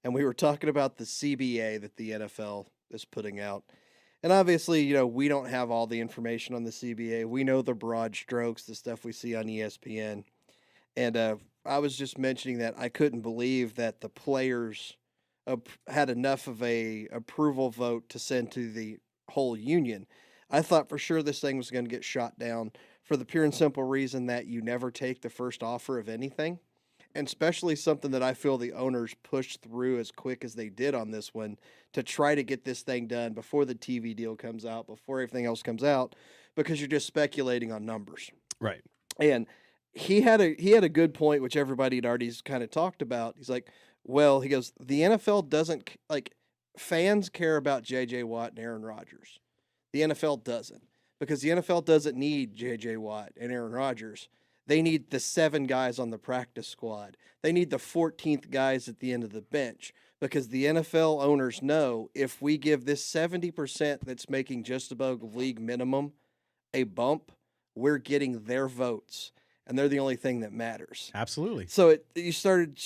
and we were talking about the CBA that the NFL is putting out. And obviously, we don't have all the information on the CBA. We know the broad strokes, the stuff we see on ESPN. And I was just mentioning that I couldn't believe that the players had enough of a approval vote to send to the whole union. I thought for sure this thing was going to get shot down for the pure and simple reason that you never take the first offer of anything. And especially something that I feel the owners pushed through as quick as they did on this one to try to get this thing done before the TV deal comes out, before everything else comes out, because you're just speculating on numbers. Right. And he had a good point, which everybody had already kind of talked about. He's like, well, he goes, the NFL doesn't, like, fans care about J.J. Watt and Aaron Rodgers. The NFL doesn't, because the NFL doesn't need J.J. Watt and Aaron Rodgers. They need the 7 guys on the practice squad. They need the 14th guys at the end of the bench, because the NFL owners know if we give this 70% that's making just above league minimum a bump, we're getting their votes, and they're the only thing that matters. Absolutely. So you started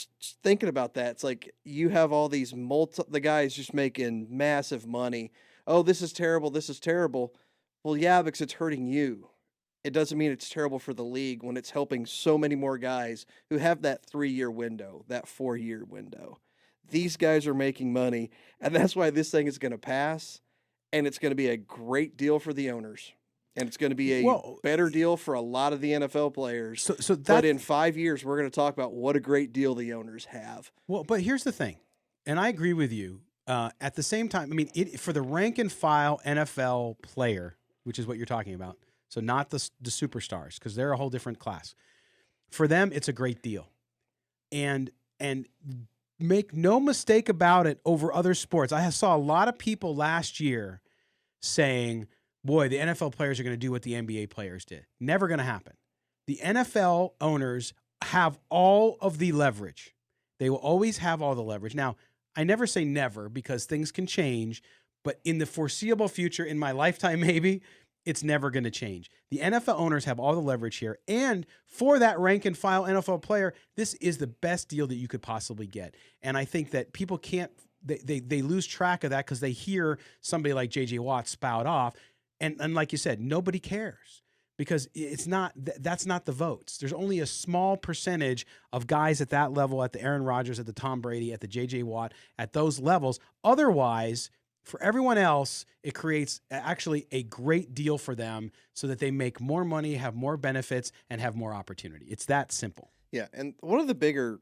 thinking about that. It's like you have all these the guys just making massive money. Oh, this is terrible. This is terrible. Well, yeah, because it's hurting you. It doesn't mean it's terrible for the league when it's helping so many more guys who have that 3-year window, that 4-year window. These guys are making money, and that's why this thing is going to pass, and it's going to be a great deal for the owners, and it's going to be a better deal for a lot of the NFL players. But in 5 years, we're going to talk about what a great deal the owners have. Well, but here's the thing, and I agree with you. At the same time, I mean, for the rank and file NFL player, which is what you're talking about, so not the superstars, because they're a whole different class. For them, it's a great deal. And make no mistake about it over other sports. I saw a lot of people last year saying, boy, the NFL players are going to do what the NBA players did. Never going to happen. The NFL owners have all of the leverage. They will always have all the leverage. Now, I never say never, because things can change, but in the foreseeable future, in my lifetime maybe, it's never going to change. The NFL owners have all the leverage here. And for that rank and file NFL player, this is the best deal that you could possibly get. And I think that people can't, they lose track of that because they hear somebody like J.J. Watt spout off. And like you said, nobody cares, because that's not the votes. There's only a small percentage of guys at that level, at the Aaron Rodgers, at the Tom Brady, at the J.J. Watt, at those levels. Otherwise, for everyone else, it creates actually a great deal for them so that they make more money, have more benefits, and have more opportunity. It's that simple. Yeah, and one of the bigger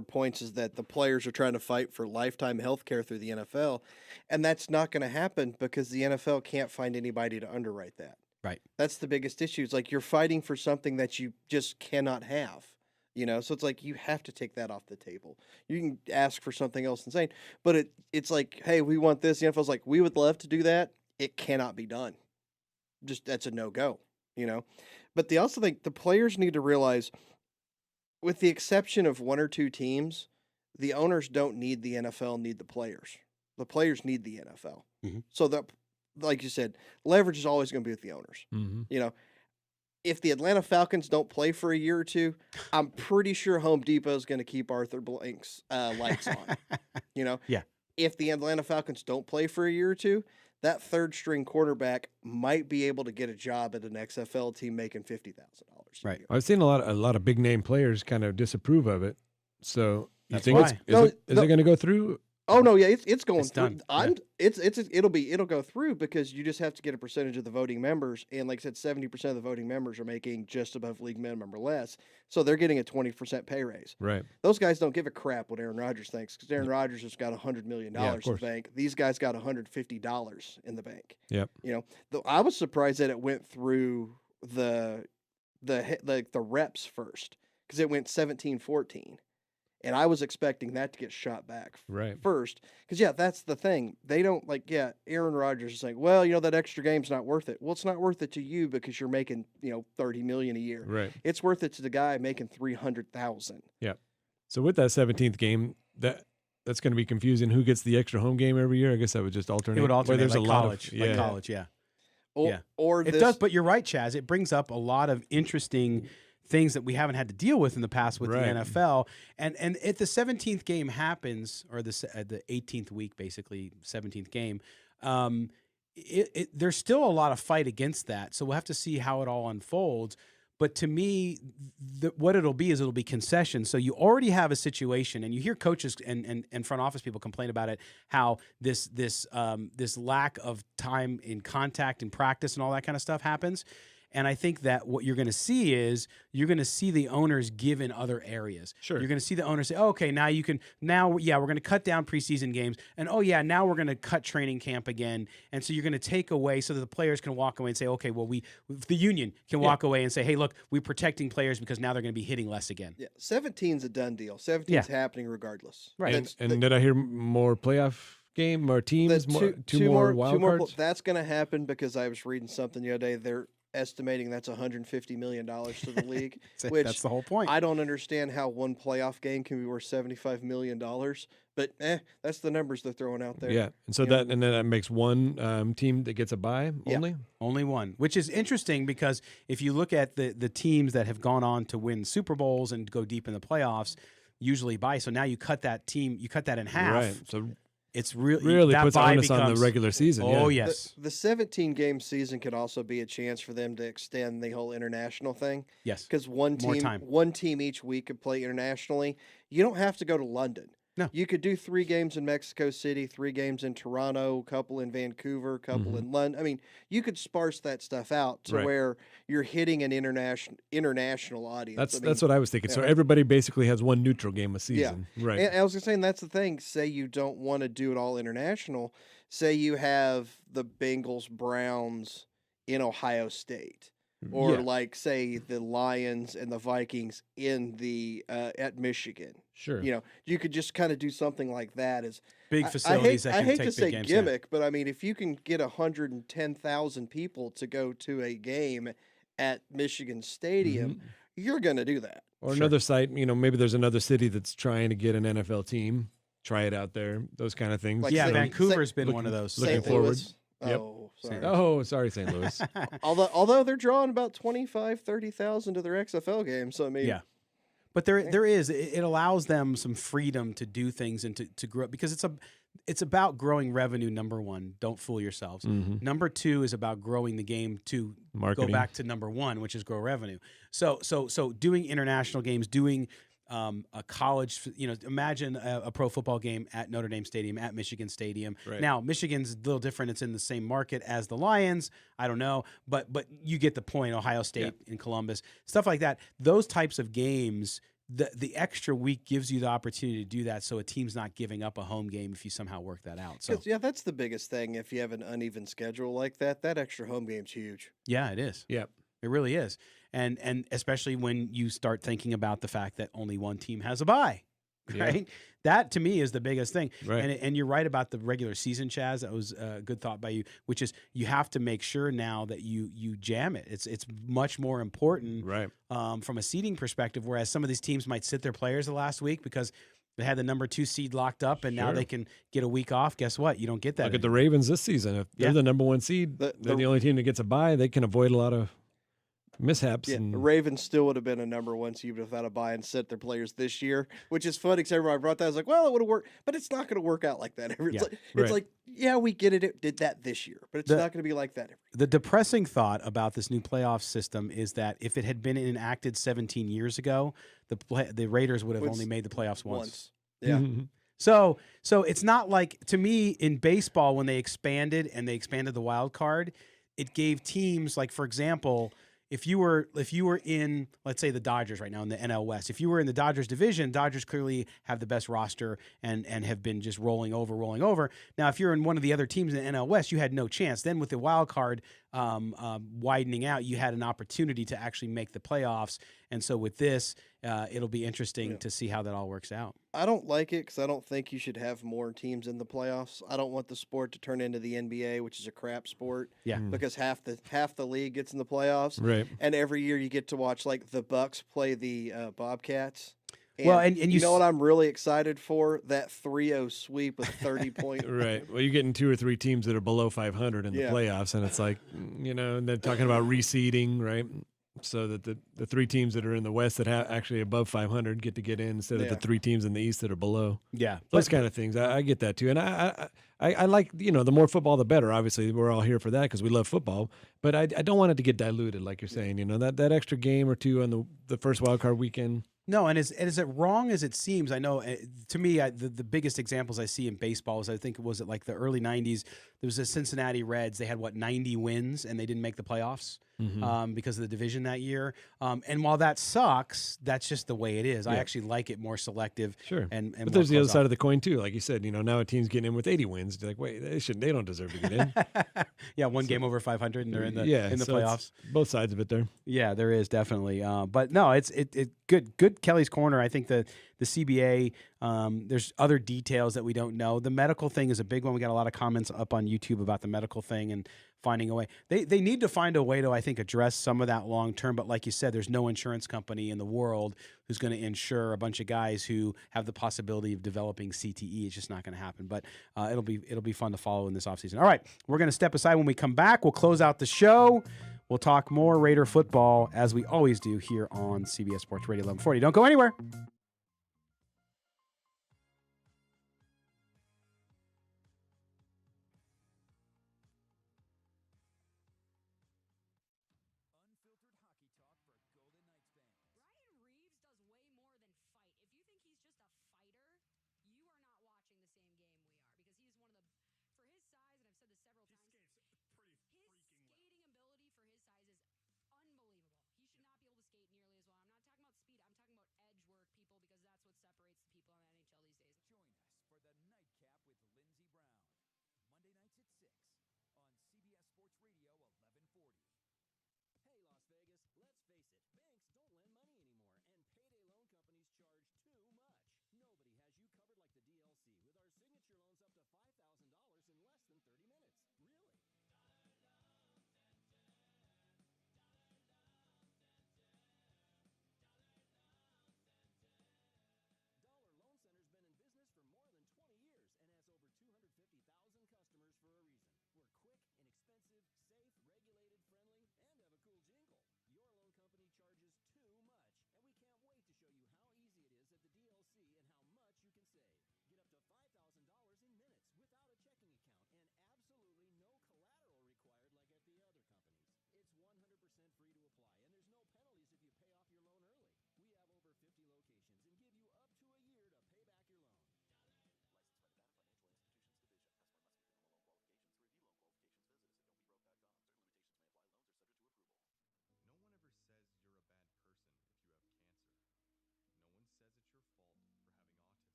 points is that the players are trying to fight for lifetime health care through the NFL, and that's not going to happen because the NFL can't find anybody to underwrite that. Right. That's the biggest issue. It's like you're fighting for something that you just cannot have. So it's like you have to take that off the table. You can ask for something else insane, but it's like, hey, we want this. The NFL's like, we would love to do that. It cannot be done. Just that's a no-go, But they also think the players need to realize, with the exception of 1 or 2 teams, the owners don't need the NFL, need the players. The players need the NFL. Mm-hmm. So that, like you said, leverage is always going to be with the owners. Mm-hmm. You know, if the Atlanta Falcons don't play for a year or two, I'm pretty sure Home Depot is going to keep Arthur Blank's lights on. You know, Yeah. if the Atlanta Falcons don't play for a year or two, that third string quarterback might be able to get a job at an XFL team making $50,000. Right. I've seen a lot of big name players kind of disapprove of it. So you That's think why. is it going to go through? Oh no, yeah, it's going It's through. done. It'll go through because you just have to get a percentage of the voting members, and like I said, 70% of the voting members are making just above league minimum or less, so they're getting a 20% pay raise. Right. Those guys don't give a crap what Aaron Rodgers thinks because Aaron Rodgers has got $100 million Yeah, of in the course. bank. These guys got $150 in the bank. Yep. You know, I was surprised that it went through the reps first because it went 17-14. And I was expecting that to get shot back Right. first. Because, yeah, that's the thing. They don't, Aaron Rodgers is like, well, you know, that extra game's not worth it. Well, it's not worth it to you because you're making, you know, $30 million a year. Right. It's worth it to the guy making $300,000. Yeah. So with that 17th game, that's going to be confusing. Who gets the extra home game every year? I guess that would just alternate. It would alternate Where there's like a lot college. of Like college, yeah. Or it this, does, but you're right, Chaz. It brings up a lot of interesting things that we haven't had to deal with in the past with Right. the NFL. And if the 17th game happens, or the 18th week, basically 17th game, there's still a lot of fight against that. So we'll have to see how it all unfolds. But to me, what it'll be concessions. So you already have a situation, and you hear coaches and front office people complain about it, how this lack of time in contact and practice and all that kind of stuff happens. And I think that what you're going to see is you're going to see the owners give in other areas. Sure. You're going to see the owners say, oh, okay, we're going to cut down preseason games. And, now we're going to cut training camp again. And so you're going to take away so that the players can walk away and say, okay, well, the union can walk away and say, hey, look, we're protecting players because now they're going to be hitting less again. Yeah, 17's a done deal. 17's happening regardless. Right. And did I hear more playoff game, more teams, two more wild cards? That's going to happen because I was reading something the other day. They're estimating that's $150 million to the league, which that's the whole point. I don't understand how one playoff game can be worth $75 million, but that's the numbers they're throwing out there. Yeah, and so then that makes one team that gets a bye only? Only one, which is interesting because if you look at the teams that have gone on to win Super Bowls and go deep in the playoffs, usually bye. So now you cut that in half. Right, so it's really puts onus on the regular season. Oh, yeah. yes. The 17-game season could also be a chance for them to extend the whole international thing. Yes. Because one team each week could play internationally. You don't have to go to London. No. You could do 3 games in Mexico City, 3 games in Toronto, a couple in Vancouver, a couple in London. I mean, you could sparse that stuff out to where you're hitting an international audience. That's what I was thinking. So everybody basically has one neutral game a season. Yeah. Right. And I was saying that's the thing. Say you don't want to do it all international. Say you have the Bengals, Browns in Ohio State. Or say the Lions and the Vikings in the at Michigan. Sure. You know, you could just kind of do something like that. As big facilities. I hate to say games, gimmick, but I mean, if you can get 110,000 people to go to a game at Michigan Stadium, you're going to do that. Or another site. Maybe there's another city that's trying to get an NFL team. Try it out there. Those kind of things. Like Vancouver's been one of those. Looking forward. Yep. Oh, sorry. Oh, sorry, St. Louis. although they're drawing about 30,000 to their XFL games, so I mean, but there is it allows them some freedom to do things and to grow because it's about growing revenue. Number one, don't fool yourselves. Number two is about growing the game to marketing. Go back to number one, which is grow revenue. So doing international games, doing a college, imagine a pro football game at Notre Dame Stadium, at Michigan Stadium. Right. Now, Michigan's a little different. It's in the same market as the Lions. I don't know, but you get the point. Ohio State in Columbus, stuff like that. Those types of games, the extra week gives you the opportunity to do that so a team's not giving up a home game if you somehow work that out. So that's the biggest thing. If you have an uneven schedule like that extra home game's huge. Yeah, it is. Yep. It really is. And especially when you start thinking about the fact that only one team has a bye, right? Yeah. That, to me, is the biggest thing. Right. And you're right about the regular season, Chaz. That was a good thought by you, which is you have to make sure now that you jam it. It's much more important right. From a seeding perspective, whereas some of these teams might sit their players the last week because They had the number 2 seed locked up, and now they can get a week off. Guess what? You don't get that. Look at the Ravens this season. If they're the number 1 seed, they're the only team that gets a bye. They can avoid a lot of mishaps. Yeah, the Ravens still would have been a number 1 seed without a bye and set their players this year, which is funny because everybody brought that. I was like, well, it would have worked, but it's not going to work out like that. It's like, yeah, we get it. It did that this year, but it's not going to be like that every year. The depressing thought about this new playoff system is that if it had been enacted 17 years ago, the Raiders would have only made the playoffs once. Yeah. So it's not like, to me, in baseball, when they expanded the wild card, it gave teams, like, for example, if you were in, let's say, the Dodgers right now in the NL West, if you were in the Dodgers division, Dodgers clearly have the best roster and have been just rolling over. Now, if you're in one of the other teams in the NL West, you had no chance. Then with the wild card widening out, you had an opportunity to actually make the playoffs. And so with this, it'll be interesting to see how that all works out. I don't like it because I don't think you should have more teams in the playoffs. I don't want the sport to turn into the NBA, which is a crap sport. Yeah. Because half the league gets in the playoffs. Right. And every year you get to watch, like, the Bucks play the Bobcats. And you know what I'm really excited for? That 3-0 sweep with 30 points. Right. Well, you're getting 2 or 3 teams that are below 500 in the playoffs, and it's like, and they're talking about reseeding, right? So that the 3 teams that are in the West that have actually above 500 get in instead of the 3 teams in the East that are below. Yeah. Those kind of things. I get that too. And I like, the more football, the better. Obviously, we're all here for that because we love football. But I don't want it to get diluted, like you're saying. That extra game or two on the first wild card weekend. No, and is it wrong as it seems? I know, to me, the biggest examples I see in baseball is, I think it was like the early 90s, there was the Cincinnati Reds. They had, 90 wins, and they didn't make the playoffs because of the division that year. And while that sucks, that's just the way it is. Yeah. I actually like it more selective. Sure. And but there's the other side of the coin, too. Like you said, now a team's getting in with 80 wins. They're like, wait, they don't deserve to get in. Yeah, one game over 500, and they're in the playoffs. Both sides of it there. Yeah, there is definitely. But no, it's good Kelly's Corner. I think the CBA, there's other details that we don't know. The medical thing is a big one. We got a lot of comments up on YouTube about the medical thing and finding a way. They need to find a way to, I think, address some of that long term. But like you said, there's no insurance company in the world who's going to insure a bunch of guys who have the possibility of developing CTE. It's just not going to happen. But it'll be fun to follow in this offseason. All right, we're going to step aside. When we come back, we'll close out the show. We'll talk more Raider football, as we always do here on CBS Sports Radio 1140. Don't go anywhere.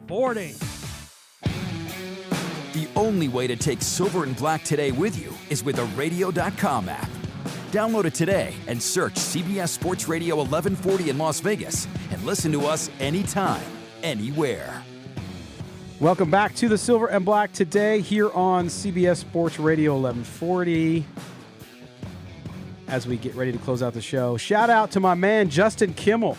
1140. The only way to take Silver and Black Today with you is with a radio.com app. Download it today and search CBS Sports Radio 1140 in Las Vegas and listen to us anytime, anywhere. Welcome back to the Silver and Black Today here on CBS Sports Radio 1140. As we get ready to close out the show, shout out to my man Justin Kimmel,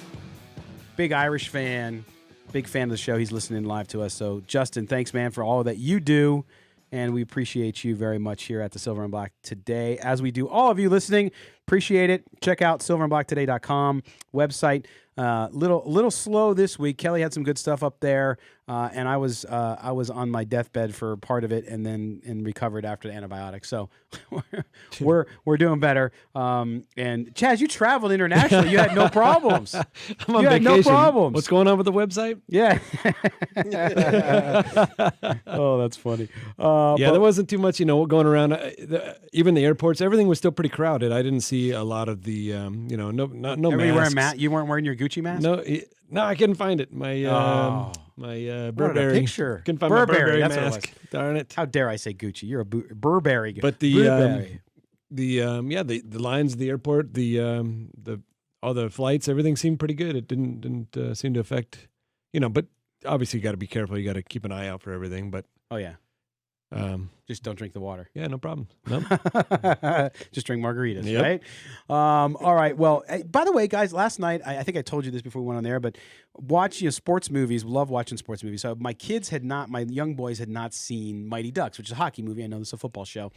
big Irish fan, big fan of the show. He's listening live to us. So Justin, thanks, man, for all that you do. And we appreciate you very much here at the Silver and Black Today. As we do, all of you listening, appreciate it. Check out silverandblacktoday.com website. Little slow this week. Kelly had some good stuff up there, and I was on my deathbed for part of it, and recovered after the antibiotics. So we're doing better. And Chaz, you traveled internationally. You had no problems. I'm on you vacation. Had no problems. What's going on with the website? Yeah. Oh, that's funny. There wasn't too much, going around. Even the airports, everything was still pretty crowded. I didn't see a lot of the, no masks. You weren't wearing your Gucci mask? No, I couldn't find it. My Burberry picture. Couldn't find Burberry, my Burberry that's mask. what it was. Darn it! How dare I say Gucci? You're a Burberry guy. But the lines at the airport, all the flights, everything seemed pretty good. It didn't seem to affect, But obviously, you got to be careful. You got to keep an eye out for everything. But oh yeah. Just don't drink the water. Yeah, no problem. Nope. Just drink margaritas, Yep. right? All right. Well, by the way, guys, last night, I think I told you this before we went on there, but watching sports movies, love watching sports movies. So my young boys had not seen Mighty Ducks, which is a hockey movie. I know this is a football show.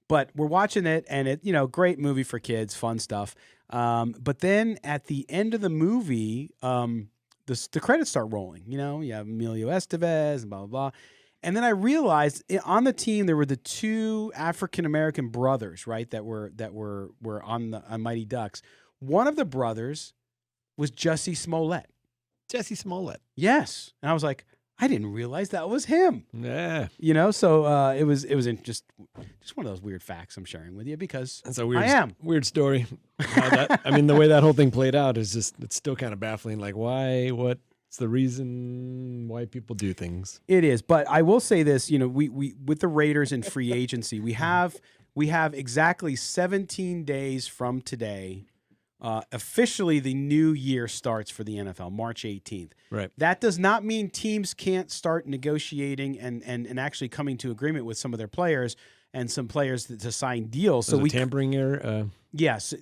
But we're watching it, and it, great movie for kids, fun stuff. But then at the end of the movie, the credits start rolling. You have Emilio Estevez and blah, blah, blah. And then I realized on the team there were the two African American brothers, right, that were on Mighty Ducks. One of the brothers was Jussie Smollett. Jussie Smollett. Yes, and I was like, I didn't realize that was him. Yeah. So it was just one of those weird facts I'm sharing with you because that's a weird, I am. Weird story. The way that whole thing played out is it's still kind of baffling. Like why? What's the reason why people do things? It is, but I will say this: we with the Raiders in free agency, we have exactly 17 days from today. Officially, the new year starts for the NFL, March 18th. Right. That does not mean teams can't start negotiating and actually coming to agreement with some of their players and some players to sign deals. So tampering error. Yes,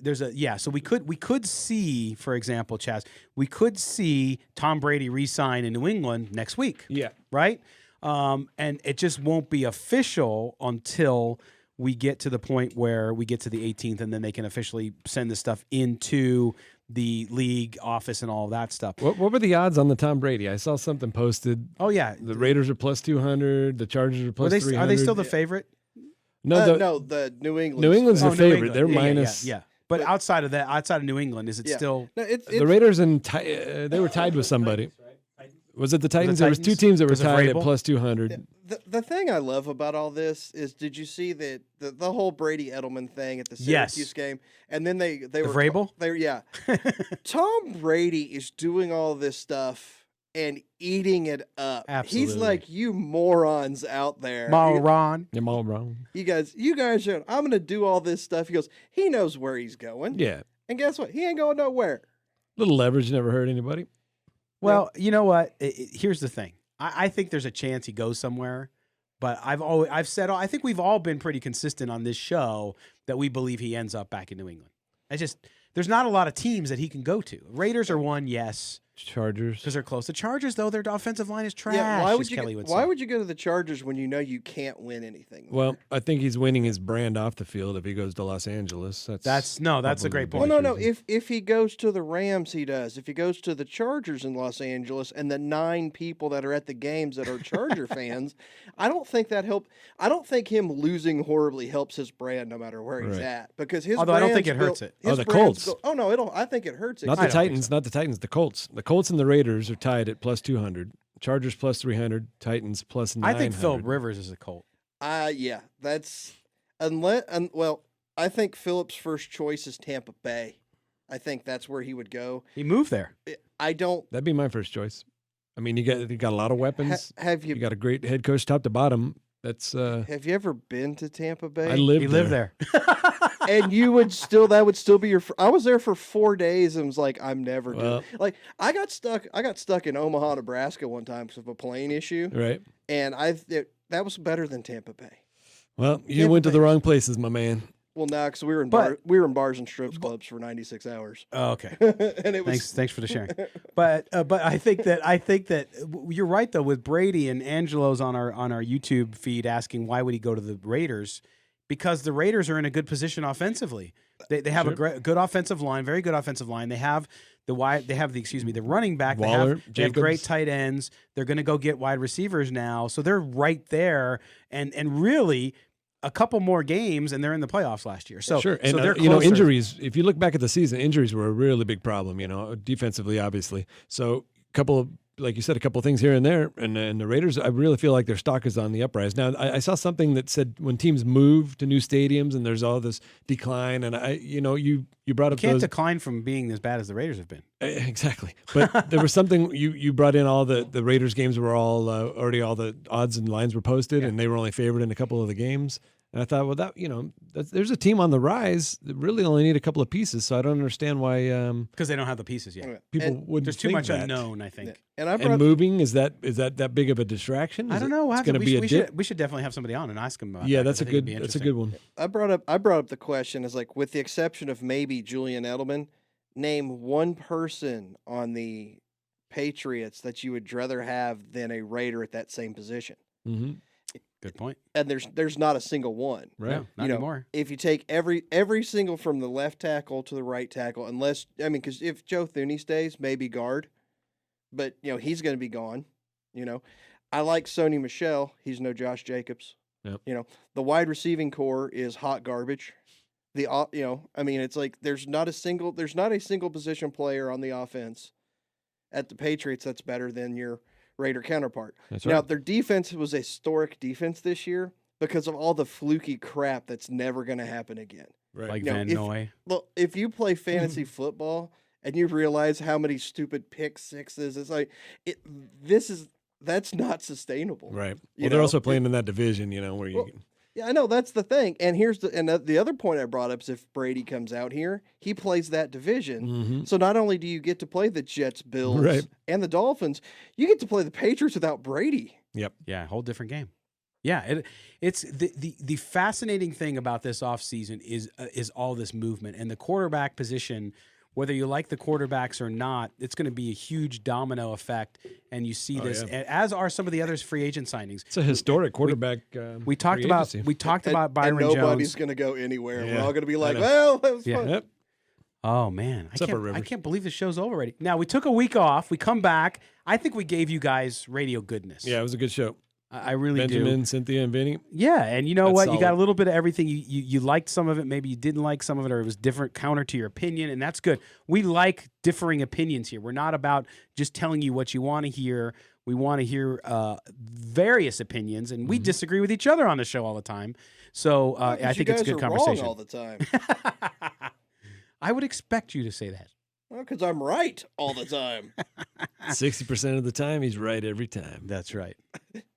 So we could see, for example, Chaz, we could see Tom Brady re-sign in New England next week. Yeah. Right. And it just won't be official until we get to the point where we get to the 18th, and then they can officially send this stuff into the league office and all of that stuff. What were the odds on the Tom Brady? I saw something posted. Oh yeah, the Raiders are plus 200. The Chargers are plus 300. Are they still the favorite? No, the New England. New England's the favorite. England. They're Yeah. minus. Yeah. But outside of that, outside of New England, is it still? No, the Raiders they were tied with somebody. Was it the Titans? There was two teams that were tied at plus 200. The thing I love about all this is, did you see that the whole Brady Edelman thing at the Syracuse game, and then they were Vrabel? Tom Brady is doing all this stuff and eating it up. Absolutely. He's like, you morons out there, moron. Yeah, moron. You guys, I'm going to do all this stuff. He goes, he knows where he's going. Yeah, and guess what? He ain't going nowhere. Little leverage never hurt anybody. Well, you know what? Here's the thing. I think there's a chance he goes somewhere, but I think we've all been pretty consistent on this show that we believe he ends up back in New England. There's not a lot of teams that he can go to. Raiders are one, yes. Chargers, because they're close. The Chargers, though, their offensive line is trash. Yeah, why would you go to the Chargers when you know you can't win anything? Well, I think he's winning his brand off the field if he goes to Los Angeles. That's a great point. Well, no. If he goes to the Rams, he does. If he goes to the Chargers in Los Angeles and the 9 people that are at the games that are Charger fans, I don't think that help. I don't think him losing horribly helps his brand, no matter where he's at, because his. Although I don't think it hurts it. The Colts. I think it hurts it. Not the Titans. Not the Titans. The Colts. The Colts and the Raiders are tied at plus 200. Chargers plus 300. Titans plus 900. I think Phillip Rivers is a Colt. Yeah, that's I think Phillip's first choice is Tampa Bay. I think that's where he would go. He moved there. I don't. That'd be my first choice. I mean, you got a lot of weapons. Have you got a great head coach top to bottom. That's Have you ever been to Tampa Bay? I lived He lived there. And that would still be your. I was there for 4 days and was like, I'm never doing. Like I got stuck in Omaha, Nebraska one time because of a plane issue. Right. And that was better than Tampa Bay. Well, you went to the wrong places, my man. Well, now because we were in bars and strips clubs for 96 hours. Oh, okay. And it was thanks for the sharing. But I think that you're right though with Brady and Angelo's on our YouTube feed asking why would he go to the Raiders, because the Raiders are in a good position offensively. They have a good offensive line, very good offensive line. They have the running back. Waller, they have great tight ends. They're going to go get wide receivers now, so they're right there. And really, a couple more games, and they're in the playoffs last year. So sure, and so they're injuries. If you look back at the season, injuries were a really big problem. Defensively, obviously. So like you said, a couple of things here and there, and the Raiders, I really feel like their stock is on the uprise. Now, I saw something that said when teams move to new stadiums and there's all this decline, and you brought up you can't decline from being as bad as the Raiders have been. Exactly, but there was something you brought in. All the Raiders games were all already all the odds and lines were posted, and they were only favored in a couple of the games. And I thought, well, there's a team on the rise that really only need a couple of pieces. So I don't understand why. Because they don't have the pieces yet. People wouldn't. There's too think much that. unknown, I think. And moving is that big of a distraction? I don't know. It's going to be a dip. We should definitely have somebody on and ask him about that. Yeah, that's a good one. I brought up the question is like, with the exception of maybe Julian Edelman, name one person on the Patriots that you would rather have than a Raider at that same position. Mm-hmm. Good point. And there's not a single one. Right. No, not anymore. If you take every single from the left tackle to the right tackle, because if Joe Thuney stays, maybe guard, but he's going to be gone. I like Sony Michel. He's no Josh Jacobs. Yep. The wide receiving core is hot garbage. It's like there's not a single position player on the offense at the Patriots that's better than your Raider counterpart. That's now, right. their defense was a historic defense this year because of all the fluky crap that's never going to happen again. Right. Like Van Noy. Look, if you play fantasy football and you realize how many stupid pick sixes, it's like that's not sustainable. Right. Well, they're also playing in that division, where you. Yeah, I know that's the thing. And the other point I brought up is if Brady comes out here, he plays that division. Mm-hmm. So not only do you get to play the Jets, Bills, and the Dolphins, you get to play the Patriots without Brady. Yep. Yeah, whole different game. Yeah, it's the fascinating thing about this offseason is all this movement and the quarterback position. Whether you like the quarterbacks or not, it's going to be a huge domino effect, and you see this, as are some of the others free agent signings. It's a historic quarterback. We talked about Byron and nobody's Jones. going to go anywhere. Yeah, we're all going to be like, well, that was fun. Yep. Oh man, I can't believe the show's over already. Now we took a week off. We come back. I think we gave you guys radio goodness. Yeah, it was a good show. I really do. Benjamin, Cynthia, and Vinny. Yeah, and you know That's what? solid. You got a little bit of everything. You liked some of it. Maybe you didn't like some of it, or it was different, counter to your opinion, and that's good. We like differing opinions here. We're not about just telling you what you want to hear. We want to hear various opinions, and we disagree with each other on the show all the time. So I think it's good conversation. Wrong all the time. I would expect you to say that. Well, because I'm right all the time. 60% of the time, he's right every time. That's right.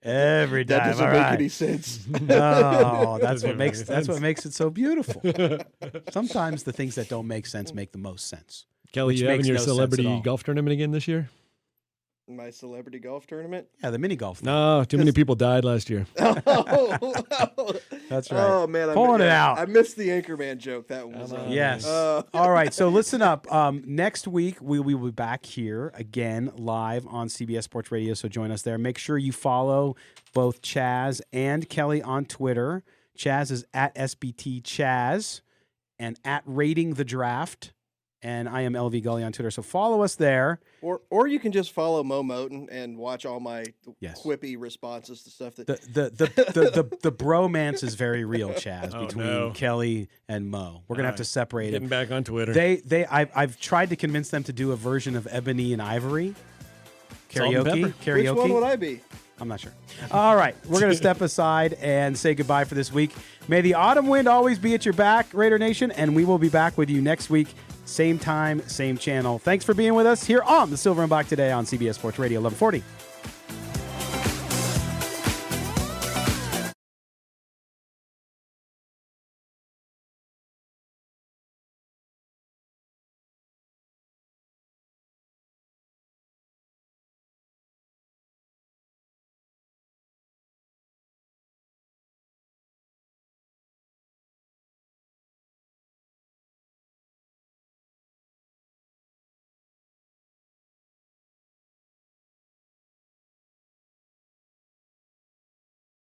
Every time. That doesn't make any sense. No, that's what makes it so beautiful. Sometimes the things that don't make sense make the most sense. Kelly, you having your celebrity golf tournament again this year? My celebrity golf tournament? Yeah, the mini golf. No, too many people died last year. That's right. Oh, man. Pulling it out. I missed the Anchorman joke. That was yes. All right. So listen up. Next week, we will be back here again live on CBS Sports Radio. So join us there. Make sure you follow both Chaz and Kelly on Twitter. Chaz is at SBT Chaz and at Rating the Draft. And I am LV Gully on Twitter. So follow us there. Or you can just follow Mo Moten and watch all my quippy responses to stuff that the bromance is very real, Chaz, between Kelly and Mo. We're gonna have to separate Getting back on Twitter. I've tried to convince them to do a version of Ebony and Ivory Salt and karaoke. pepper. Which one would I be? I'm not sure. All right, we're going to step aside and say goodbye for this week. May the autumn wind always be at your back, Raider Nation, and we will be back with you next week, same time, same channel. Thanks for being with us here on the Silver and Black Today on CBS Sports Radio 1140.